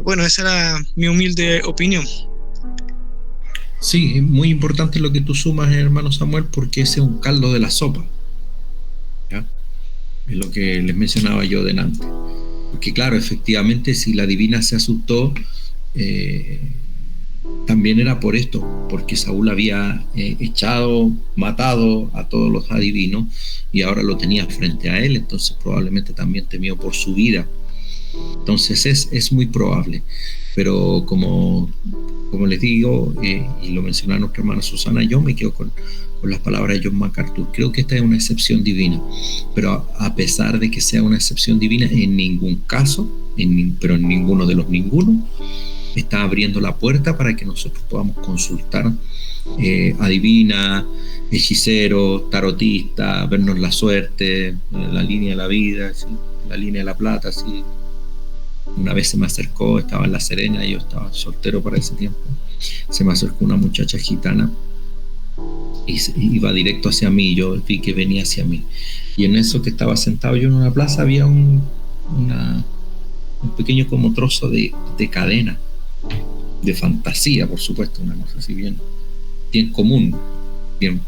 Bueno, esa era mi humilde opinión. Sí, es muy importante lo que tú sumas, hermano Samuel, porque ese es un caldo de la sopa, ¿ya? Es lo que les mencionaba yo delante. Porque claro, efectivamente, si la divina se asustó, también era por esto, porque Saúl había matado a todos los adivinos y ahora lo tenía frente a él, entonces probablemente también temió por su vida. Entonces es muy probable, pero como les digo, y lo mencionaba nuestra hermana Susana, yo me quedo con las palabras de John MacArthur. Creo que esta es una excepción divina, pero a pesar de que sea una excepción divina, en ningún caso, pero en ninguno de los ningunos, está abriendo la puerta para que nosotros podamos consultar adivina, hechicero, tarotista, vernos la suerte, la línea de la vida, ¿sí? La línea de la plata. ¿Sí? Una vez se me acercó, estaba en La Serena, yo estaba soltero para ese tiempo, se me acercó una muchacha gitana y iba directo hacia mí, yo vi que venía hacia mí, y en eso que estaba sentado yo en una plaza había un pequeño como trozo de cadena, de fantasía, por supuesto, una cosa así bien común, bien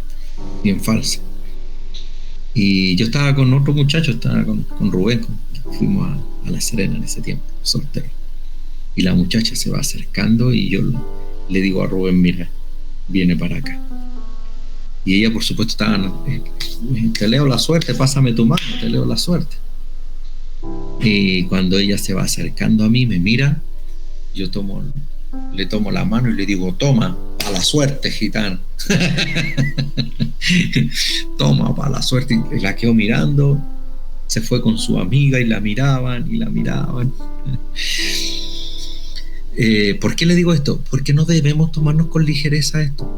falsa. Y yo estaba con otro muchacho, estaba con Rubén, fuimos a La Serena en ese tiempo, soltero. Y la muchacha se va acercando y yo le digo a Rubén, mira, viene para acá. Y ella, por supuesto, estaba, te leo la suerte, pásame tu mano, te leo la suerte. Y cuando ella se va acercando a mí, me mira, yo le tomo la mano y le digo, toma, para la suerte, gitana. Toma, para la suerte. Y la quedó mirando, se fue con su amiga y la miraban. ¿Por qué le digo esto? Porque no debemos tomarnos con ligereza esto.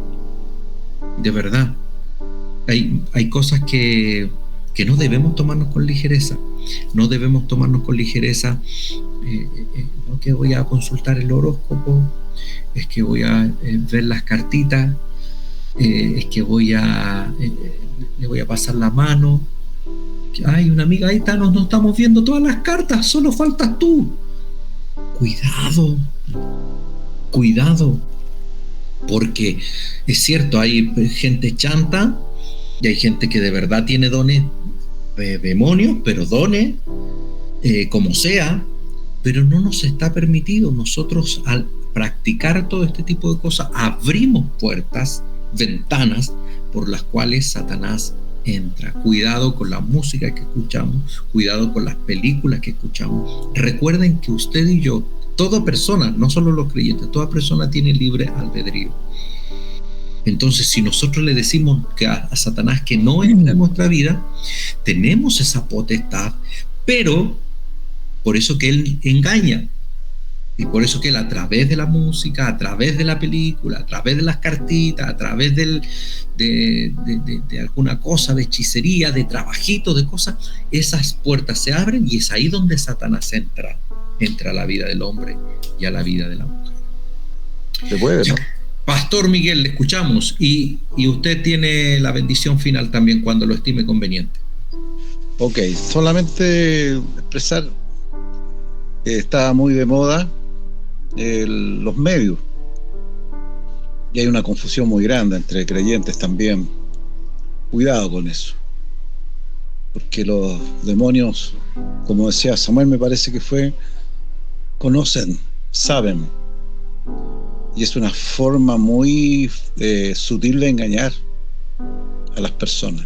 De verdad. Hay cosas que no debemos tomarnos con ligereza. No debemos tomarnos con ligereza. No que voy a consultar el horóscopo, es que voy a ver las cartitas, es que le voy a pasar la mano. Ay, una amiga, ahí está, nos estamos viendo todas las cartas, solo faltas tú. Cuidado, porque es cierto, hay gente chanta y hay gente que de verdad tiene dones, demonios, pero dones como sea, pero no nos está permitido. Nosotros, al practicar todo este tipo de cosas, abrimos puertas, ventanas por las cuales Satanás entra. Cuidado con la música que escuchamos, cuidado con las películas que escuchamos. Recuerden que usted y yo, toda persona, no solo los creyentes, toda persona tiene libre albedrío. Entonces, si nosotros le decimos que a Satanás que no entra en nuestra vida, tenemos esa potestad, pero por eso que él engaña. Y por eso que él, a través de la música, a través de la película, a través de las cartitas, a través de alguna cosa, de hechicería, de trabajito, de cosas, esas puertas se abren y es ahí donde Satanás entra a la vida del hombre y a la vida de la mujer. Se puede, ¿no? Pastor Miguel, le escuchamos y usted tiene la bendición final también cuando lo estime conveniente. Ok, solamente expresar que está muy de moda los medios y hay una confusión muy grande entre creyentes también. Cuidado con eso, porque los demonios, como decía Samuel, me parece que fue, conocen, saben, y es una forma muy sutil de engañar a las personas.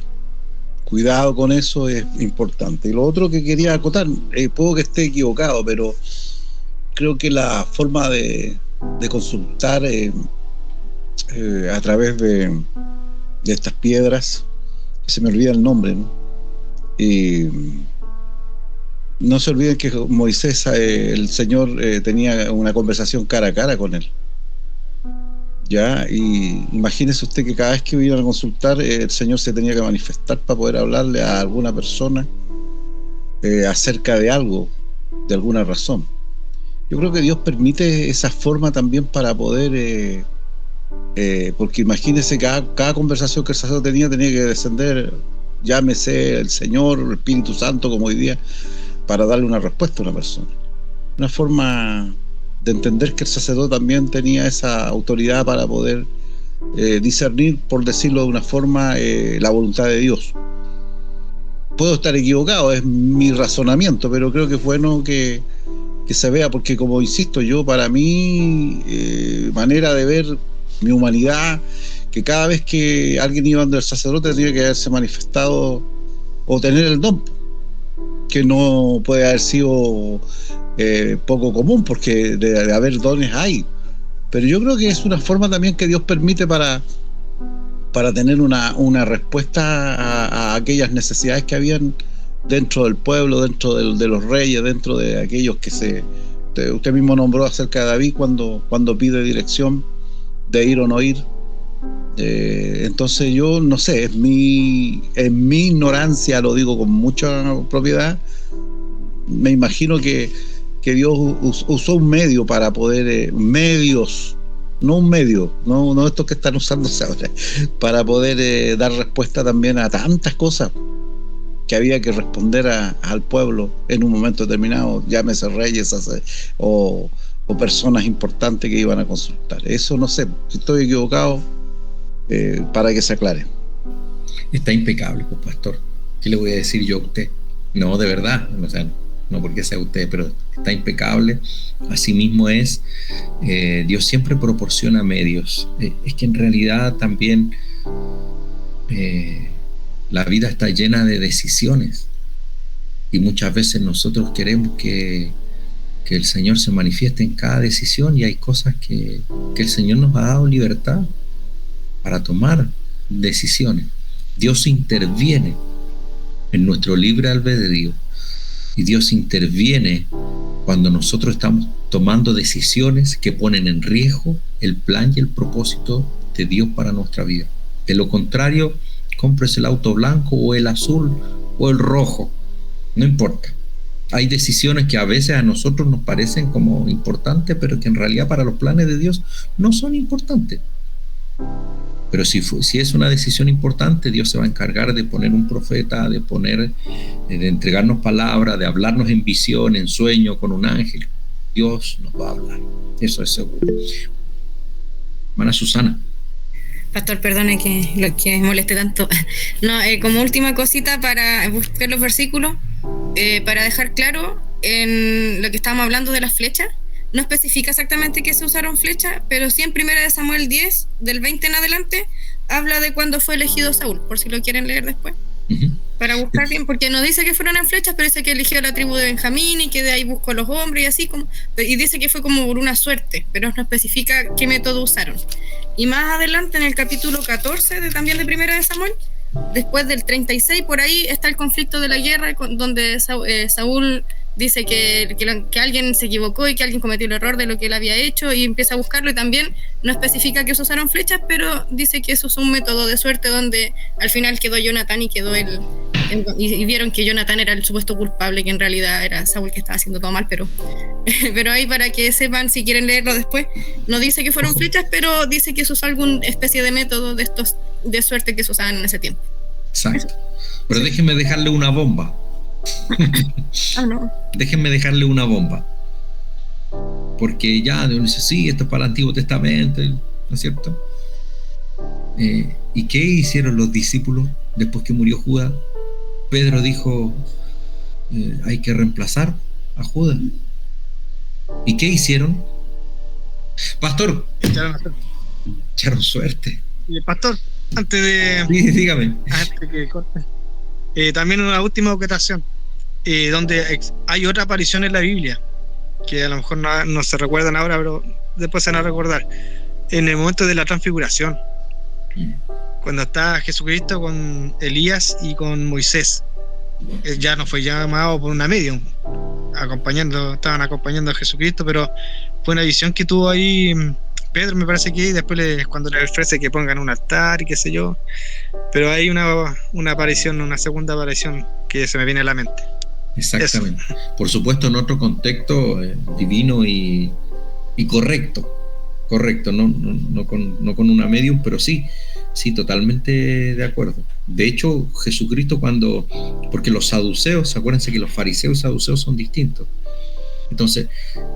Cuidado con eso, es importante. Y lo otro que quería acotar, puedo que esté equivocado, pero creo que la forma de consultar a través de estas piedras, que se me olvida el nombre, ¿no? Y no se olviden que Moisés, el Señor, tenía una conversación cara a cara con él. Ya, y imagínese usted que cada vez que iban a consultar, el Señor se tenía que manifestar para poder hablarle a alguna persona acerca de algo, de alguna razón. Yo creo que Dios permite esa forma también para poder, porque imagínese cada conversación que el sacerdote tenía que descender, llámese el Señor, el Espíritu Santo, como hoy día, para darle una respuesta a una persona. Una forma de entender que el sacerdote también tenía esa autoridad para poder discernir, por decirlo de una forma, la voluntad de Dios. Puedo estar equivocado, es mi razonamiento, pero creo que es bueno que se vea, porque como insisto, yo, para mí, manera de ver mi humanidad, que cada vez que alguien iba ante el sacerdote tenía que haberse manifestado o tener el don, que no puede haber sido poco común, porque de haber dones hay, pero yo creo que es una forma también que Dios permite para tener una respuesta a aquellas necesidades que habían dentro del pueblo, dentro de los reyes, dentro de aquellos que usted mismo nombró acerca de David cuando pide dirección de ir o no ir. Entonces yo no sé, en mi ignorancia, lo digo con mucha propiedad, me imagino que Dios usó un medio para poder, medios, no un medio, no estos que están usándose ahora, para poder dar respuesta también a tantas cosas que había que responder al pueblo en un momento determinado, llámese reyes o personas importantes que iban a consultar. Eso no sé, si estoy equivocado, para que se aclare. Está impecable, pues, pastor. ¿Qué le voy a decir yo a usted? No, de verdad, o sea, no porque sea usted, pero está impecable. Así mismo es. Dios siempre proporciona medios. Es que en realidad también la vida está llena de decisiones y muchas veces nosotros queremos que el Señor se manifieste en cada decisión, y hay cosas que el Señor nos ha dado libertad para tomar decisiones. Dios interviene en nuestro libre albedrío, y Dios interviene cuando nosotros estamos tomando decisiones que ponen en riesgo el plan y el propósito de Dios para nuestra vida. De lo contrario, compres el auto blanco o el azul o el rojo, no importa. Hay decisiones que a veces a nosotros nos parecen como importantes, pero que en realidad para los planes de Dios no son importantes. Pero si es una decisión importante, Dios se va a encargar de poner un profeta, de entregarnos palabras, de hablarnos en visión, en sueño, con un ángel. Dios nos va a hablar, eso es seguro. Hermana Susana. Pastor, perdone que moleste tanto. No, como última cosita para buscar los versículos, para dejar claro en lo que estábamos hablando de las flechas, no especifica exactamente que se usaron flechas, pero sí en 1 Samuel 10, del 20 en adelante, habla de cuando fue elegido Saúl, por si lo quieren leer después. Para buscar bien, porque no dice que fueron en flechas, pero dice que eligió la tribu de Benjamín y que de ahí buscó los hombres y así como, y dice que fue como por una suerte, pero no especifica qué método usaron. Y más adelante en el capítulo 14 también de 1 Samuel, después del 36, por ahí está el conflicto de la guerra, donde Saúl dice que alguien se equivocó y que alguien cometió el error de lo que él había hecho y empieza a buscarlo, y también no especifica que se usaron flechas, pero dice que eso es un método de suerte donde al final quedó Jonatán y quedó y vieron que Jonatán era el supuesto culpable, que en realidad era Saúl que estaba haciendo todo mal, pero ahí para que sepan, si quieren leerlo después, no dice que fueron flechas, pero dice que se usó alguna especie de método de estos de suerte que se usaban en ese tiempo. Exacto. Pero déjenme dejarle una bomba. No. Déjenme dejarle una bomba. Porque ya dice, sí, esto es para el Antiguo Testamento, ¿no es cierto? ¿Y qué hicieron los discípulos después que murió Judas? Pedro dijo, hay que reemplazar a Judas. ¿Y qué hicieron? Pastor, echaron suerte. Pastor, antes de... Sí, dígame. Antes que corte. También una última ocasión, donde hay otra aparición en la Biblia, que a lo mejor no se recuerdan ahora, pero después se van a recordar, en el momento de la transfiguración, cuando está Jesucristo con Elías y con Moisés. Él ya no fue llamado por una medium, estaban acompañando a Jesucristo, pero fue una visión que tuvo ahí Pedro, me parece que, y después cuando le ofrece que pongan un altar y qué sé yo, pero hay una aparición, una segunda aparición que se me viene a la mente. Exactamente. Eso. Por supuesto, en otro contexto divino y correcto, no con una medium, pero sí, totalmente de acuerdo. De hecho, Jesucristo porque los saduceos, acuérdense que los fariseos y saduceos son distintos. Entonces,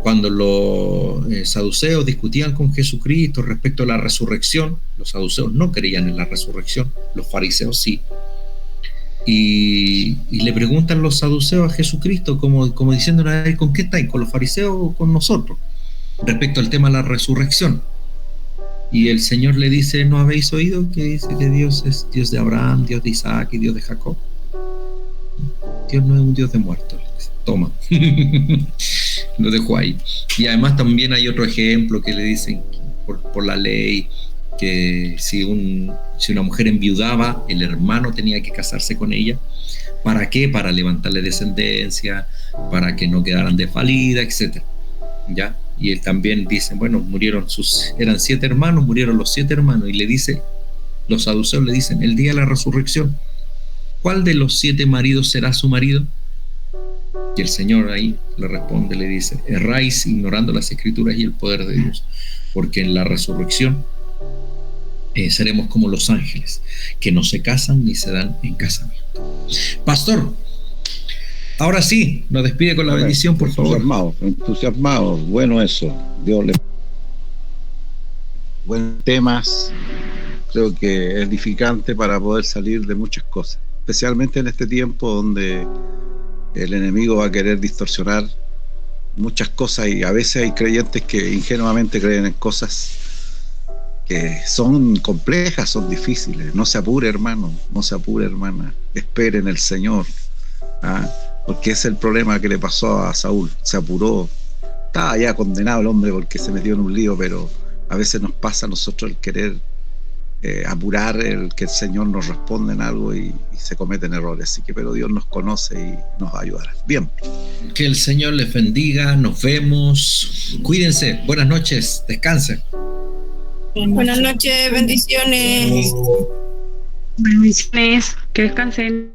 cuando los saduceos discutían con Jesucristo respecto a la resurrección, los saduceos no creían en la resurrección, los fariseos sí. Y le preguntan los saduceos a Jesucristo como diciendo, ¿con qué estáis? ¿Con los fariseos o con nosotros? Respecto al tema de la resurrección. Y el Señor le dice, ¿no habéis oído que dice que Dios es Dios de Abraham, Dios de Isaac y Dios de Jacob? Dios no es un Dios de muertos. Toma. Lo dejo ahí. Y además también hay otro ejemplo que le dicen por la ley, que si una mujer enviudaba, el hermano tenía que casarse con ella. ¿Para qué? Para levantarle descendencia, para que no quedaran desvalidas, etc. ¿Ya? Y él también dice, bueno, eran 7 hermanos, murieron los 7 hermanos, y los saduceos le dicen, el día de la resurrección, ¿cuál de los 7 maridos será su marido? Y el Señor ahí le responde, le dice, erráis ignorando las Escrituras y el poder de Dios, porque en la resurrección seremos como los ángeles, que no se casan ni se dan en casamiento. Pastor, ahora sí, nos despide con la bendición, por favor. Entusiasmado, bueno eso. Dios le... Buenos temas, creo que es edificante para poder salir de muchas cosas, especialmente en este tiempo donde el enemigo va a querer distorsionar muchas cosas, y a veces hay creyentes que ingenuamente creen en cosas que son complejas, son difíciles. No se apure, hermano, no se apure, hermana, espere en el Señor, porque es el problema que le pasó a Saúl. Se apuró, estaba ya condenado el hombre porque se metió en un lío, pero a veces nos pasa a nosotros el querer apurar, el que el Señor nos responda en algo y se cometen errores. Así que, pero Dios nos conoce y nos va a ayudar. Bien. Que el Señor les bendiga, nos vemos. Cuídense, buenas noches, descansen. Buenas noches, bendiciones. Bendiciones, que descansen.